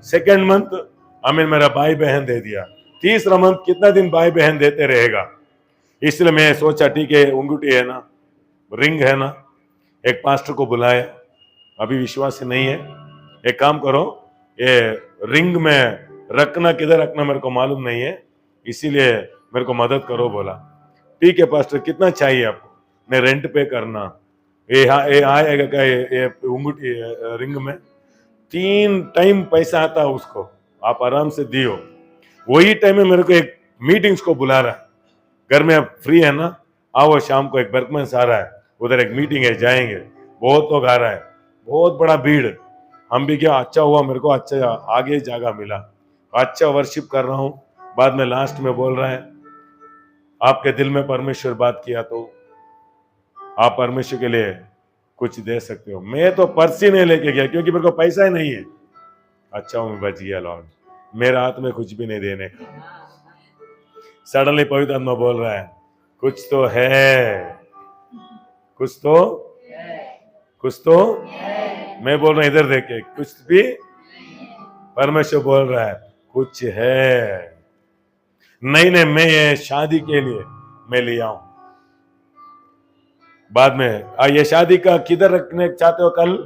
सेकेंड मंथ आमीन मेरा भाई बहन दे दिया, तीसरा मंथ कितना दिन भाई बहन देते रहेगा। इसलिए मैं सोचा ठीक है, अंगूठी है ना, रिंग है ना, एक पास्टर को बुलाया, अभी विश्वासी नहीं है। एक काम करो, ये रिंग में रखना, किधर रखना मेरे को मालूम नहीं है, इसीलिए मेरे को मदद करो। बोला ठीक है पास्टर, कितना चाहिए आपको? मैं रेंट पे करना। ये आएगा क्या ये अंगूठी रिंग में? 3 टाइम पैसा आता है उसको, आप आराम से दियो। वही टाइम में मेरे को एक मीटिंग्स को बुला रहा है, घर में आप फ्री है ना, आओ शाम को, एक बर्कमैन आ रहा है, उधर एक मीटिंग है, जाएंगे, बहुत लोग आ रहा है, बहुत बड़ा भीड़। हम भी क्या, अच्छा हुआ मेरे को अच्छा आगे जगह मिला, अच्छा वर्शिप कर रहा हूं। बाद में लास्ट में बोल रहा है, आपके दिल में परमेश्वर बात किया तो आप परमेश्वर के लिए कुछ दे सकते हो। मैं तो पर्स ही नहीं लेके गया क्योंकि मेरे को पैसा ही नहीं है। अच्छा हूं मैं बच गया लॉर्ड, मेरे हाथ में कुछ भी नहीं देने का। सडनली पवित्र आत्मा बोल रहा है, कुछ तो है, कुछ तो मैं बोल रहा हूं, इधर देखे, कुछ भी परमेश्वर बोल रहा है, कुछ है। नहीं नहीं, मैं ये शादी के लिए मैं ले आऊं। बाद में ये शादी का किधर रखने चाहते हो? कल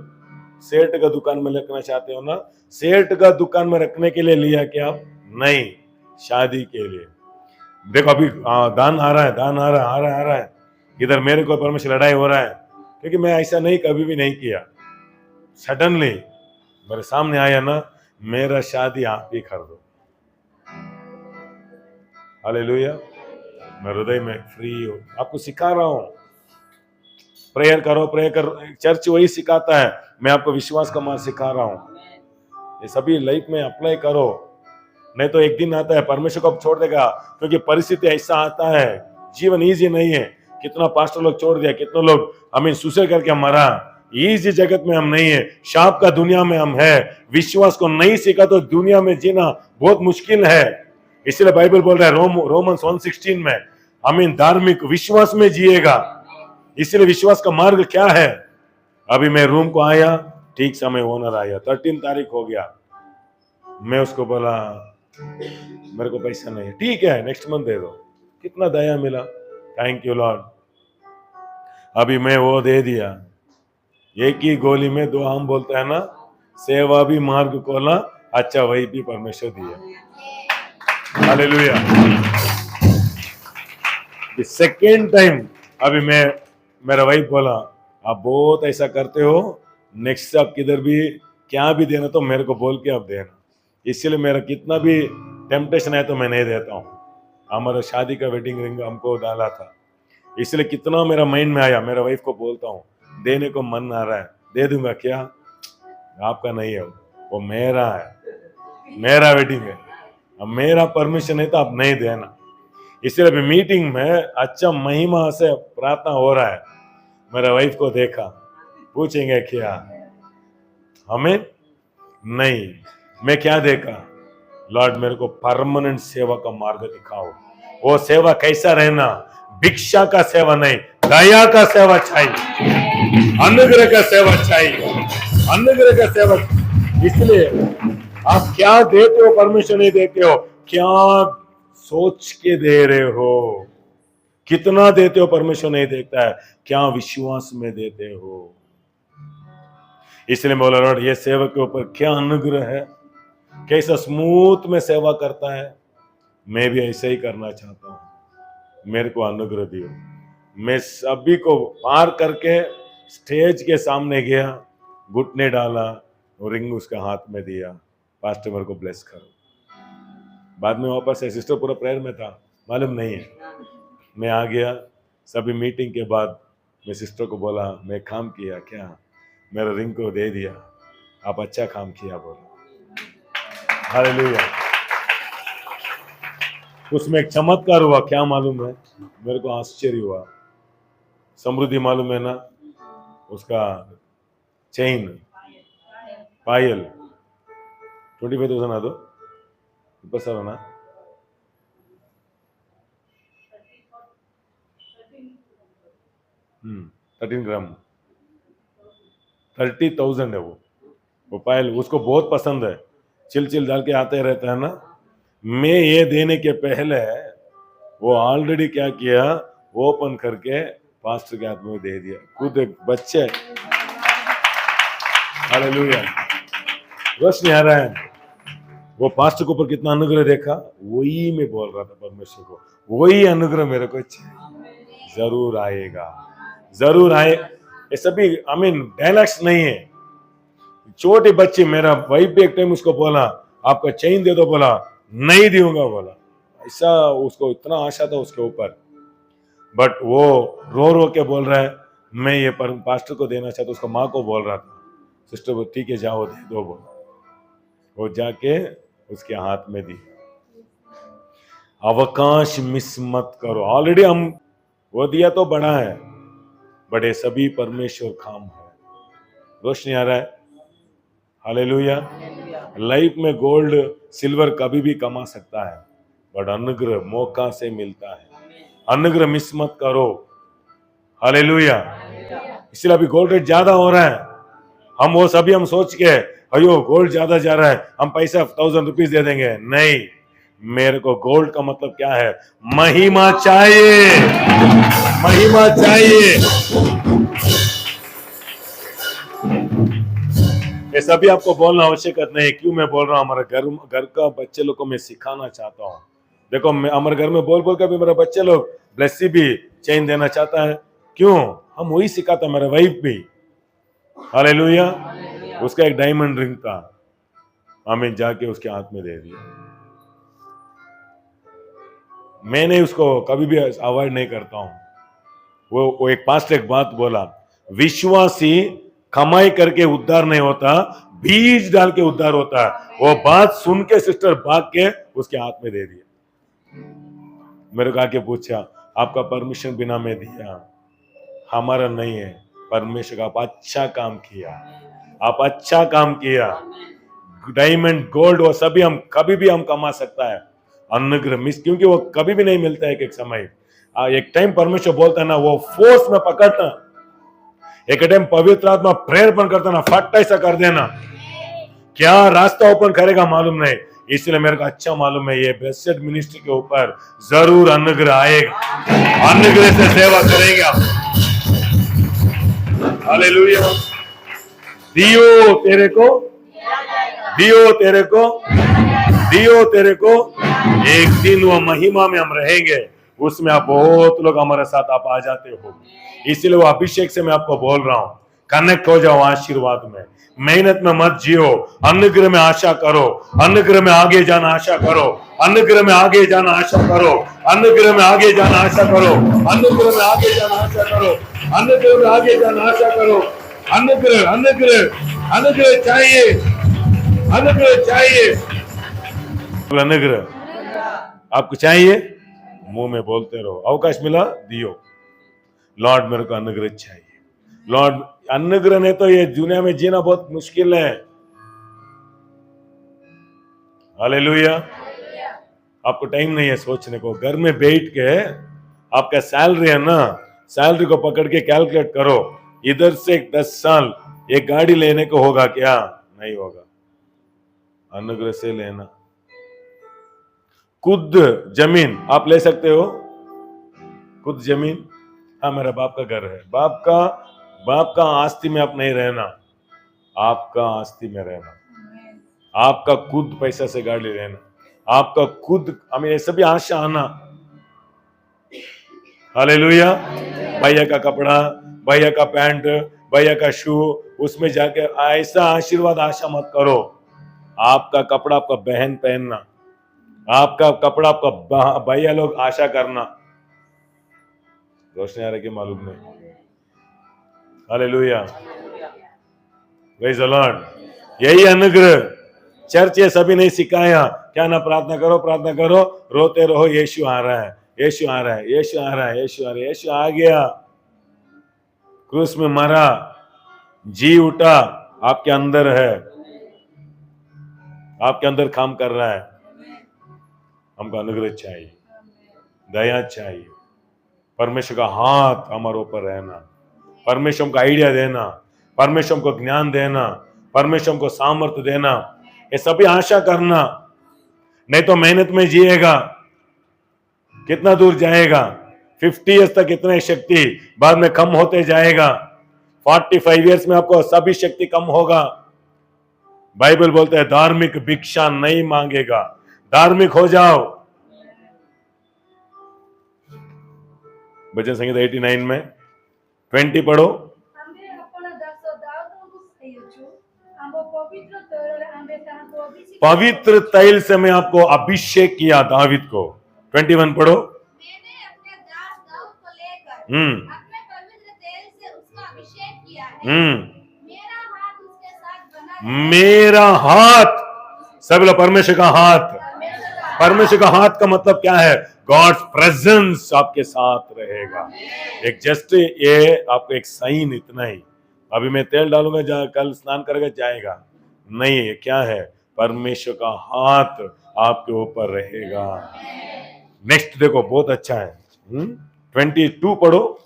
सेठ का दुकान में रखना चाहते हो ना? सेठ का दुकान में रखने के लिए लिया क्या आप? नहीं, शादी के लिए। देखो अभी दान आ रहा है, दान आ रहा है। इधर मेरे को परमेश्वर लड़ाई हो रहा है क्योंकि मैं ऐसा नहीं कभी भी नहीं किया। सडनली मेरे सामने आया ना, मेरा शादी आप ही कर दो। हालेलुया। मैं हृदय में फ्री हूं, आपको सिखा रहा हूं, प्रेयर करो, प्रेयर करो। चर्च वही सिखाता है, मैं आपको विश्वास का मार्ग सिखा रहा हूं। ये सभी लाइफ में अप्लाई करो, नहीं तो एक दिन आता है परमेश्वर को छोड़ देगा, क्योंकि परिस्थिति ऐसा आता है, जीवन इजी नहीं है। कितना पास्टर लोग छोड़ दिया, कितने लोग हमें सुसाइड करके मरा। इसी जगत में हम नहीं है, शाप का दुनिया में हम है। विश्वास को नहीं सीखा तो दुनिया में जीना बहुत मुश्किल है। इसलिए बाइबल बोल रहा है रोमन्स 1:16 में, हमें धार्मिक विश्वास में जिएगा। इसलिए विश्वास का मार्ग क्या है? अभी मैं रूम को आया, ठीक समय ओनर आया, 13 तारीख हो गया। मैं उसको बोला मेरे को पैसा नहीं है, ठीक है नेक्स्ट मंथ दे दो। कितना दया मिला, थैंक यू लॉर्ड। अभी मैं वो दे दिया। एक ही गोली में दो आम बोलता है ना, सेवा भी मार्ग खोला, अच्छा वही भी परमेश्वर दिया। हालेलुया। सेकेंड टाइम अभी मेरा वाइफ बोला, आप बहुत ऐसा करते हो, नेक्स्ट आप किधर भी क्या भी देना तो मेरे को बोल के आप देना। इसलिए मेरा कितना भी टेम्पटेशन है तो मैं नहीं देता हूँ। हमारा शादी का वेडिंग रिंग हमको डाला था, इसलिए कितना मेरा माइंड में आया, मेरा वाइफ को बोलता हूँ, देने को मन आ रहा है, दे दूंगा क्या? आपका नहीं है, वो मेरा है, मेरा वेडिंग है, अब मेरा परमिशन है तो आप नहीं देना। इसलिए अभी मीटिंग में अच्छा महिमा से प्रार्थना हो रहा है। मेरा वाइफ को देखा, पूछेंगे क्या? हमें नहीं, मैं क्या देखा? लॉर्ड मेरे को परमानेंट सेवा का मार्ग दिखाओ। वो सेवा कैसा रहना? भिक्षा का सेवा नहीं, दया का सेवा चाहिए, अनुग्रह का सेवा चाहिए, अनुग्रह का सेवा। इसलिए आप क्या देते हो परमेश्वर नहीं देते हो, क्या सोच के दे रहे हो? कितना देते हो परमेश्वर नहीं देखता है, क्या विश्वास में देते हो? इसलिए बोला लॉर्ड ये सेवक के ऊपर क्या अनुग्रह है, कैसा स्मूथ में सेवा करता है, मैं भी ऐसे ही करना चाहता हूं, मेरे को अनुग्रह दियो। मैं सभी को पार करके स्टेज के सामने गया, घुटने डाला और रिंग उसका हाथ में दिया, पास्टर मेरे को ब्लेस करो। बाद में वापस से सिस्टर पूरा प्रेयर में था, मालूम नहीं है। मैं आ गया, सभी मीटिंग के बाद मैं सिस्टर को बोला मैं काम किया क्या? मेरा रिंग को दे दिया, आप अच्छा काम किया बोला। हालेलुया। उसमें एक चमत्कार हुआ, क्या मालूम है? मेरे को आश्चर्य हुआ। समृद्धि मालूम है ना, उसका चेन पायल 25,000 आदो ना 13 ग्राम 30,000 है वो पायल। उसको बहुत पसंद है, चिल डाल के आते रहता है ना। मैं ये देने के पहले वो ऑलरेडी क्या किया, ओपन करके पास्टर के हाथ में दे दिया, खुद एक बच्चे। हालेलुया। रोशनी आ रहा है। वो पास्टर के ऊपर कितना अनुग्रह देखा, वही मैं बोल रहा था परमेश्वर को, वही अनुग्रह मेरे को जरूर आएगा, जरूर आए। ये सभी डायलॉग्स नहीं है। छोटे बच्चे, मेरा वाइफ भी एक टाइम उसको बोला आपका चेन दे दो, बोला नहीं दूंगा, बोला ऐसा। उसको इतना आशा था उसके ऊपर, बट वो रो के बोल रहा है मैं ये पास्टर को देना चाहता, उसको माँ को बोल रहा था। सिस्टर वो ठीक है जाओ दे दो, वो जाके उसके हाथ में दी। अवकाश मिस मत करो। ऑलरेडी हम वो दिया तो बड़ा है, बड़े सभी परमेश्वर काम है। रोशनी आ रहा है? हालेलुया। लाइफ में गोल्ड सिल्वर कभी भी कमा सकता है, बट अनुग्रह मौका से मिलता है। अनुग्रह मिस मत करो। हालेलुया। इसलिए अभी गोल्ड रेट ज्यादा हो रहा है, हम वो सभी हम सोच के अयो गोल्ड ज्यादा जा रहा है, हम पैसा 1000 रुपीज दे देंगे। नहीं, मेरे को गोल्ड का मतलब क्या है? महिमा चाहिए, महिमा चाहिए। ये सभी आपको बोलना आवश्यकता नहीं है। क्यों मैं बोल रहा हूँ? हमारे घर का बच्चे लोग को मैं सिखाना चाहता हूँ। देखो हमारे घर में बोल के भी मेरे बच्चे लोग ब्लेसी भी चेन देना चाहता है। क्यों? हम वही सिखाता, मेरा वाइफ भी। हालेलुया। उसका एक डायमंड रिंग था, हमें जाके उसके हाथ में दे दिया। मैंने उसको कभी भी अवॉइड नहीं करता हूं। वो एक पास्ट एक बात बोला, विश्वासी कमाई करके उद्धार नहीं होता, बीज डाल के उद्धार होता है। वो बात सुन के सिस्टर भाग के उसके हाथ में दे दिया। मेरे को आके पूछा आपका परमिशन बिना में दिया? हमारा नहीं है, परमेश्वर का। आप अच्छा काम किया, आप अच्छा काम किया। डायमंड गोल्ड वो सभी हम कभी भी हम कमा सकता है। अनुग्रह मिस, क्योंकि वो कभी भी नहीं मिलता है। एक समय एक टाइम परमेश्वर बोलता है ना, वो फोर्स में पकड़ना। एक टाइम पवित्र आत्मा प्रेयर बन करता ना, फट ऐसा कर देना, क्या रास्ता ओपन करेगा मालूम नहीं। इसलिए मेरे को अच्छा मालूम है ये ब्लेस्ड मिनिस्ट्री के ऊपर जरूर अनुग्रह आएगा, अनुग्रह से सेवा करेंगे आप। हालेलुया। दियो तेरे को, दियो तेरे को, दियो तेरे को। एक दिन वो महिमा में हम रहेंगे, उसमें आप बहुत लोग हमारे साथ आप आ जाते हो। इसलिए वो अभिषेक से मैं आपको बोल रहा हूं, कनेक्ट हो जाओ आशीर्वाद में। मेहनत में मत जियो, अनुग्रह में आशा करो, अनुग्रह में आगे जाना आशा करो, अनुग्रह में आगे जाना आशा करो, अनुग्रह में आगे जाना आशा करो, अनुग्रह में आगे जाना आशा करो, अनुग्रह में आगे जाना आशा करो। अनुग्रह अनुग्रह अनुग्रह चाहिए, अनुग्रह चाहिए। अनुग्रह आपको चाहिए, मुंह में बोलते रहो। अवकाश मिला दियो, लॉर्ड मेरे को अनुग्रह चाहिए। लॉर्ड अनुग्रह ने तो ये दुनिया में जीना बहुत मुश्किल है। हालेलुया। आपको टाइम नहीं है सोचने को। घर में बैठ के आपका सैलरी है ना, सैलरी को पकड़ के कैलकुलेट करो, इधर से 10 साल एक गाड़ी लेने को होगा क्या? नहीं होगा। अनुग्रह से लेना। खुद जमीन आप ले सकते हो, खुद जमीन। हाँ मेरा बाप का घर है, बाप का आस्ती में आप नहीं रहना, आपका आस्ती में रहना, आपका खुद पैसा से गाड़ी लेना, आपका खुद, हमें ये सभी आशा आना। हालेलुया। भैया का कपड़ा, भैया का पैंट, भैया का शू, उसमें जाके ऐसा आशीर्वाद आशा मत करो। आपका कपड़ा आपका बहन पहनना, आपका कपड़ा आपका भैया लोग आशा करना। रोशनी आ रही कि मालूम नहीं? Hallelujah, praise the Lord. यही अनुग्रह चर्च ये सभी नहीं सिखाया। क्या ना प्रार्थना करो, प्रार्थना करो, रोते रहो, यीशु आ रहा है, यीशु आ रहा है, यीशु आ रहा है, यीशु आ रहा है। यीशु आ गया, क्रूस में मरा, जी उठा, आपके अंदर है, आपके अंदर काम कर रहा है। हमको अनुग्रह चाहिए, दया चाहिए, परमेश्वर का हाथ हमारे ऊपर रहना, परमेश्वर को आइडिया देना, परमेश्वर को ज्ञान देना, परमेश्वर को सामर्थ्य देना, ये सभी आशा करना। नहीं तो मेहनत में जिएगा, कितना दूर जाएगा? 50 इयर्स तक इतने शक्ति, बाद में कम होते जाएगा। 45 इयर्स में आपको सभी शक्ति कम होगा। बाइबल बोलते हैं धार्मिक भिक्षा नहीं मांगेगा। धार्मिक हो जाओ। भजन संगीत 89 में 20 पढ़ो। पवित्र तैल से मैं आपको अभिषेक किया दावीद को। 21 पढ़ो। मैंने अपने दास दाऊद को ले अपने पवित्र तेल से उसका अभिषेक किया है। मेरा हाथ उसके साथ बना रहेगा। मेरा हाथ, सब लोग परमेश्वर का हाथ, परमेश्वर का हाथ का मतलब क्या है? गॉड्स प्रेजेंस आपके साथ रहेगा। एक जस्ट ये आपको एक साइन इतना ही, अभी मैं तेल डालूंगा कल स्नान करेगा जाएगा नहीं, ये क्या है? परमेश्वर का हाथ आपके ऊपर रहेगा। नेक्स्ट देखो, बहुत अच्छा है। 22 पढ़ो।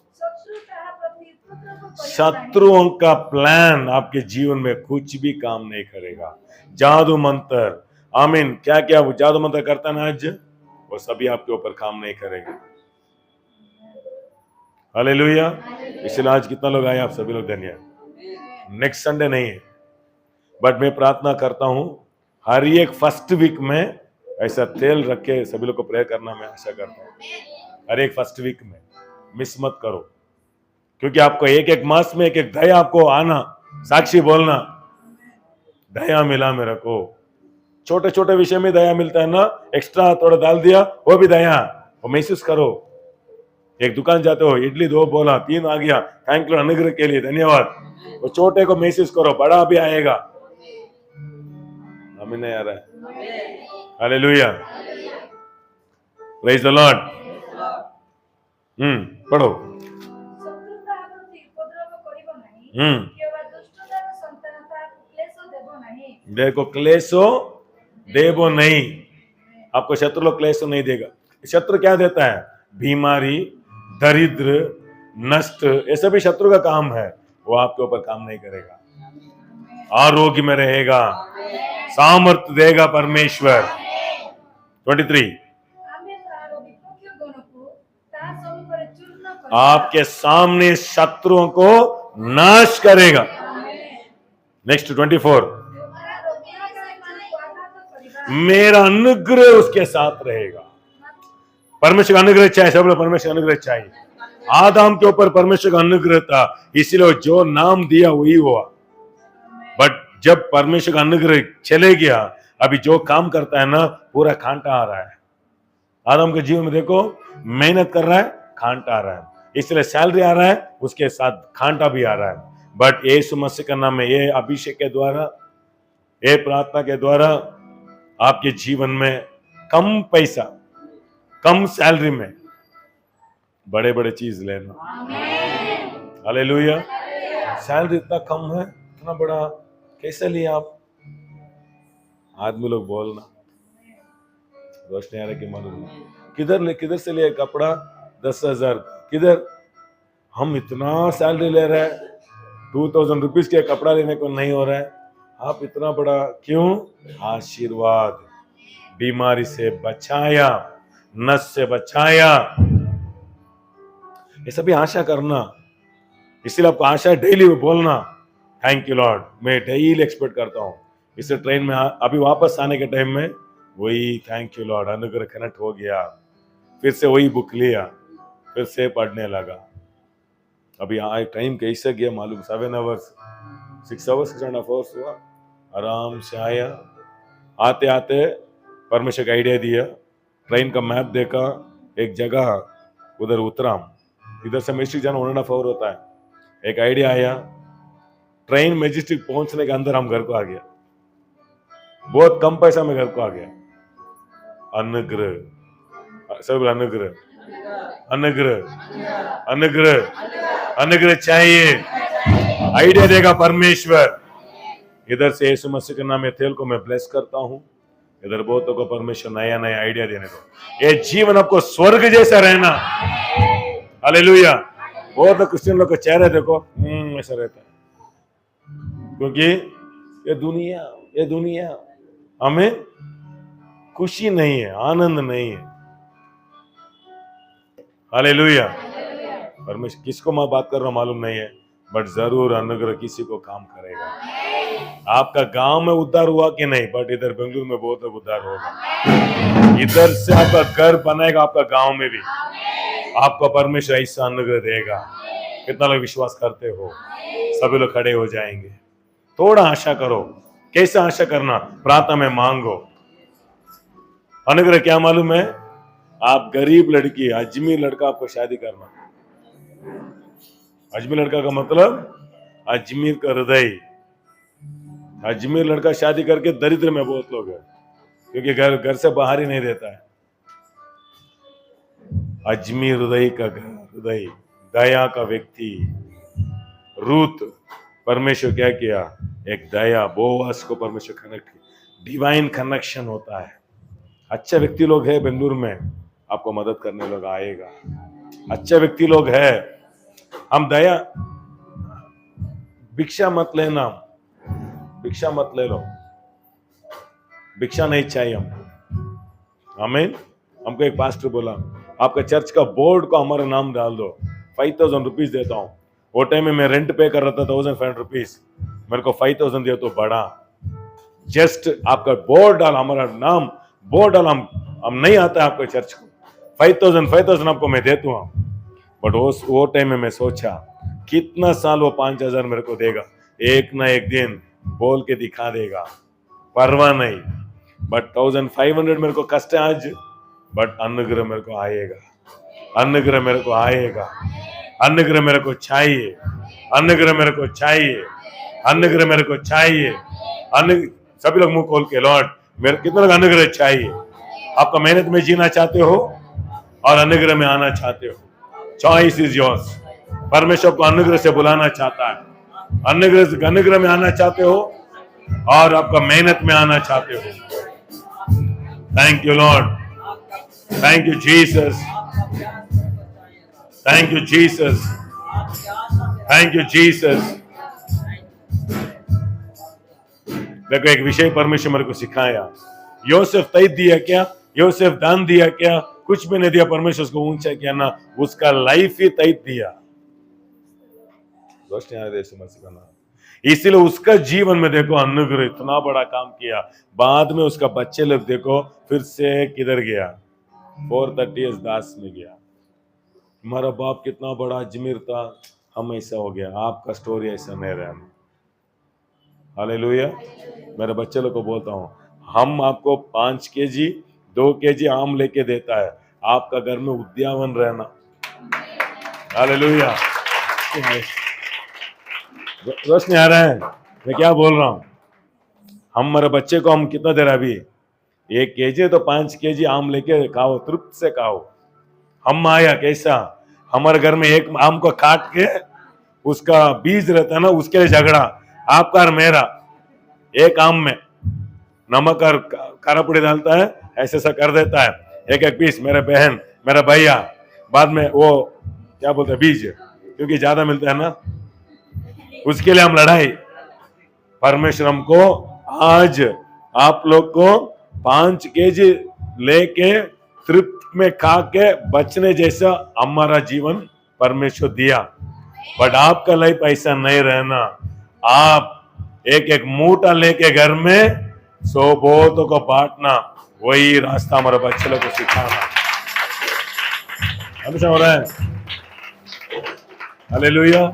शत्रुओं का प्लान आपके जीवन में कुछ भी काम नहीं करेगा। जादू मंत्र, आमीन, क्या क्या वो जादू मंत्र करता है ना आज, वो सभी आपके ऊपर काम नहीं करेगा। हालेलुया। इसलिए आज कितना लोग आए? आप सभी लोग धन्यवाद। नेक्स्ट संडे नहीं है, बट मैं प्रार्थना करता हूं हर एक फर्स्ट वीक में ऐसा तेल रख के सभी लोग को प्रेयर करना मैं आशा करता हूं। हर एक फर्स्ट वीक में मिस मत करो, क्योंकि आपको एक एक मास में एक एक दया आपको आना, साक्षी बोलना, दया मिला मेरे को। छोटे छोटे विषय में दया मिलता है ना, एक्स्ट्रा थोड़ा डाल दिया वो भी दया, वो महसूस करो। एक दुकान जाते हो, इडली 2 बोला 3 आ गया, थैंक यू अनुग्रह के लिए धन्यवाद। वो छोटे को महसूस करो, बड़ा भी आएगा। हमें नहीं आ रहा है। Hallelujah, praise the Lord. पढ़ो। देखो, क्लेशो देवो नहीं, आपको शत्रु लोग क्लेशो नहीं देगा। शत्रु क्या देता है? बीमारी, दरिद्र, नष्ट, ये सभी शत्रु का काम है, वो आपके ऊपर काम नहीं करेगा। आरोग्य में रहेगा, सामर्थ्य देगा परमेश्वर। 23, आपके सामने शत्रुओं को नाश करेगा। नेक्स्ट 24, मेरा अनुग्रह उसके साथ रहेगा। परमेश्वर का अनुग्रह चाहिए, सब लोग परमेश्वर का अनुग्रह चाहिए। आदम के ऊपर परमेश्वर का अनुग्रह था, इसलिए जो नाम दिया वही हुआ। बट जब परमेश्वर का अनुग्रह चले गया, अभी जो काम करता है ना, पूरा कांटा आ रहा है। आदम के जीवन में देखो, मेहनत कर रहा है, कांटा आ रहा है, इसलिए सैलरी आ रहा है, उसके साथ कांटा भी आ रहा है। बट यीशु मसीह का नाम में, ये अभिषेक के द्वारा, ये प्रार्थना के द्वारा आपके जीवन में कम पैसा, कम सैलरी में बड़े बड़े चीज लेना। हालेलुया। सैलरी इतना कम है, इतना बड़ा कैसे लिया आप? आदमी लोग बोलना, रोशनी आ रहा कि मालूम किधर से लिया कपड़ा? 10,000। किधर? हम इतना सैलरी ले रहे हैं, 2000 रुपीज के कपड़ा लेने को नहीं हो रहा है, आप इतना बड़ा क्यों? आशीर्वाद, बीमारी से बचाया, नस से बचाया, ये सभी आशा करना। इसलिए आपको आशा डेली बोलना, थैंक यू लॉर्ड, मैं डेली एक्सपेक्ट करता हूँ। इससे ट्रेन में अभी वापस आने के टाइम में वही थैंक यू लॉर्ड, अनुग्रह कनेक्ट हो गया, फिर से वही बुक लिया, फिर से पढ़ने लगा। अभी टाइम कैसे गया मालूम? 7 आवर्स, 6 आवर्स, 6.5 आवर्स हुआ, आराम से आया। आते आते परमेश्वर का आइडिया दिया, ट्रेन का मैप देखा, एक जगह उधर उतरा। इधर से मैजिस्टिक जाना 1.5 आवर होता है। एक आइडिया आया, ट्रेन मैजिस्टिक पहुंचने के अंदर हम घर को आ गया, बहुत कम पैसा में घर को आ गया। अनुग्रह, सब अनुग्रह, अनुग्रह, अनुग्रह, अनुग्रह चाहिए। आइडिया देगा परमेश्वर। इधर से यीशु मसीह के नाम में तेल को मैं ब्लेस करता हूं, इधर बहुतों को परमेश्वर नया नया आइडिया देने को। ये जीवन आपको स्वर्ग जैसा रहना। हालेलुया। बहुत क्रिश्चियन लोग का चेहरा देखो ऐसा रहता है, क्योंकि ये दुनिया हमें खुशी नहीं है, आनंद नहीं है। हालेलुया। परमेश्वर किसको मैं बात कर रहा हूं मालूम नहीं है, बट जरूर अनुग्रह किसी को काम करेगा। आपका गांव में उद्धार हुआ कि नहीं, बट इधर बेंगलुरु में बहुत उद्धार होगा। इधर से आपका घर बनेगा, आपका गांव में भी आपको परमेश्वर ऐसा अनुग्रह देगा। कितना लोग विश्वास करते हो? सभी लोग खड़े हो जाएंगे। थोड़ा आशा करो। कैसे आशा करना? प्रार्थना में मांगो। अनुग्रह क्या मालूम है? आप गरीब लड़की, अजमीर लड़का आपको शादी करना, अजमेर लड़का का मतलब अजमेर का हृदय। अजमेर लड़का शादी करके दरिद्र में बहुत लोग हैं, क्योंकि घर से बाहर ही नहीं देता है। अजमेर हृदय का हृदय, दया का व्यक्ति। रूत, परमेश्वर क्या किया? एक दया, बोअज को परमेश्वर कनेक्ट किया। डिवाइन कनेक्शन होता है। अच्छे व्यक्ति लोग है बेंगलुरु में, आपको मदद करने लोग आएगा। अच्छे व्यक्ति लोग है। हम दया, भिक्षा मत लेना, भिक्षा मत ले लो, भिक्षा नहीं चाहिए हमको। आमीन। हमको एक पास्टर बोला, आपका चर्च का बोर्ड को हमारा नाम डाल दो, 5000 रुपीज देता हूं। वो टाइम में मैं रेंट पे कर रहा था 1500 रुपीज, मेरे को 5000 दिया तो बड़ा। जस्ट आपका बोर्ड डाल, हमारा नाम बोर्ड डाल, हम नहीं आता है आपके चर्च को, 5000 आपको मैं देता हूं। बट वो टाइम में मैं सोचा, कितना साल वो 5000 मेरे को देगा, एक ना एक दिन बोल के दिखा देगा, परवाह नहीं। बट 1500 मेरे को कष्ट है आज, बट अनुग्रह मेरे को आएगा, अनुग्रह मेरे को आएगा, अनुग्रह मेरे को चाहिए, अनुग्रह मेरे को चाहिए, अनुग्रह मेरे को चाहिए। सभी लोग मुंह खोल के, लॉर्ड मेरे कितना लोग अनुग्रह चाहिए? आपका मेहनत में जीना चाहते हो और अनुग्रह में आना चाहते हो, चॉइस इज योर्स। परमेश्वर को अनुग्रह से बुलाना चाहता है, अनुग्रह में आना चाहते हो और आपका मेहनत में आना चाहते हो। Thank you Lord, thank you Jesus, thank you Jesus, thank you Jesus. देखो एक विषय परमेश्वर मेरे को सिखाया, योसेफ तैत दिया क्या? योसेफ दान दिया क्या? कुछ भी नहीं दिया। परमेश्वर उसको ऊंचा किया ना, उसका लाइफ ही तैत दिया। इसीलिए उसका जीवन में देखो अनुग्रह इतना बड़ा काम किया। बाद में उसका बच्चे लोग देखो फिर से किधर गया, 430 इयर्स दास में गया। हमारा बाप कितना बड़ा अजमेर था, हम ऐसा हो गया। आपका स्टोरी ऐसा नहीं रहना। हालेलुया। मेरे बच्चे लोग को बोलता हूँ, हम आपको 5 केजी 2 केजी आम लेके देता है, आपका घर में उद्यान रहना। हालेलुया। रोशनी आ रहा है, मैं क्या बोल रहा हूँ? हमारे बच्चे को हम कितना दे रहा? अभी 1 केजी तो 5 केजी आम लेके खाओ, तृप्त से खाओ। हम आया कैसा, हमारे घर में एक आम को काट के उसका बीज रहता है ना, उसके लिए झगड़ा, आपका और मेरा। एक आम में नमक और कारा पुड़ी डालता है, ऐसे ऐसा कर देता है, एक एक पीस। मेरे बहन मेरा भैया, बाद में वो क्या बोलते हैं, बीज, क्योंकि ज्यादा मिलता है ना, उसके लिए हम लड़ाई। परमेश्वर हमको आज आप लोग को 5 केजी लेके तृप्त में खा के बचने जैसा हमारा जीवन परमेश्वर दिया। बट आपका लाइफ ऐसा नहीं रहना। आप एक एक मूठा लेके घर में 100 बहुतों को बांटना, वही रास्ता हमारे बच्चे लोग को सिखाना। हमेशा हो रहा है। हालेलुया।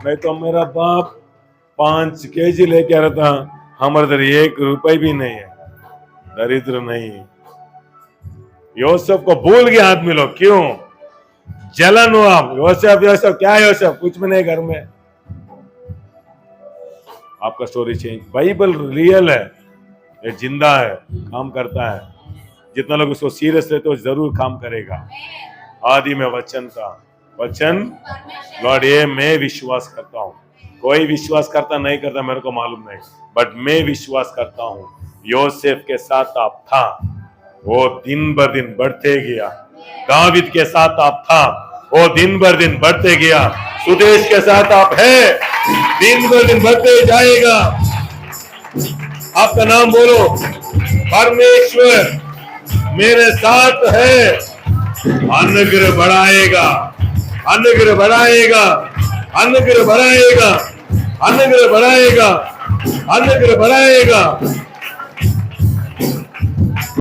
नहीं तो मेरा बाप 5 केजी लेके आ रहा था, हमारे इधर 1 रुपए भी नहीं है, दरिद्र नहीं। योसेफ को भूल गया आदमी लोग, क्यों? जलन हो आप, योसेफ योसेफ क्या है? योसेफ कुछ भी नहीं घर में। आपका स्टोरी चेंज। बाइबल रियल है, ये जिंदा है, काम करता है। जितना लोग उसको सीरियस लेते हो जरूर काम करेगा। आदि में वचन था, वचन लॉर्ड, ये मैं विश्वास करता हूँ। कोई विश्वास करता नहीं करता मेरे को मालूम नहीं, बट मैं विश्वास करता हूँ योसेफ के साथ आप था, वो दिन बर दिन बढ़ते गया। दाविद के साथ आप था, वो दिन बर दिन बढ़ते गया। सुदेश के साथ आप है, दिन बर दिन बढ़ते जाएगा। आपका नाम बोलो, परमेश्वर मेरे साथ है। अनुग्रह बढ़ाएगा, अनुग्रह बढ़ाएगा, अनुग्रह बढ़ाएगा, अनुग्रह बढ़ाएगा, अनुग्रह बढ़ाएगा।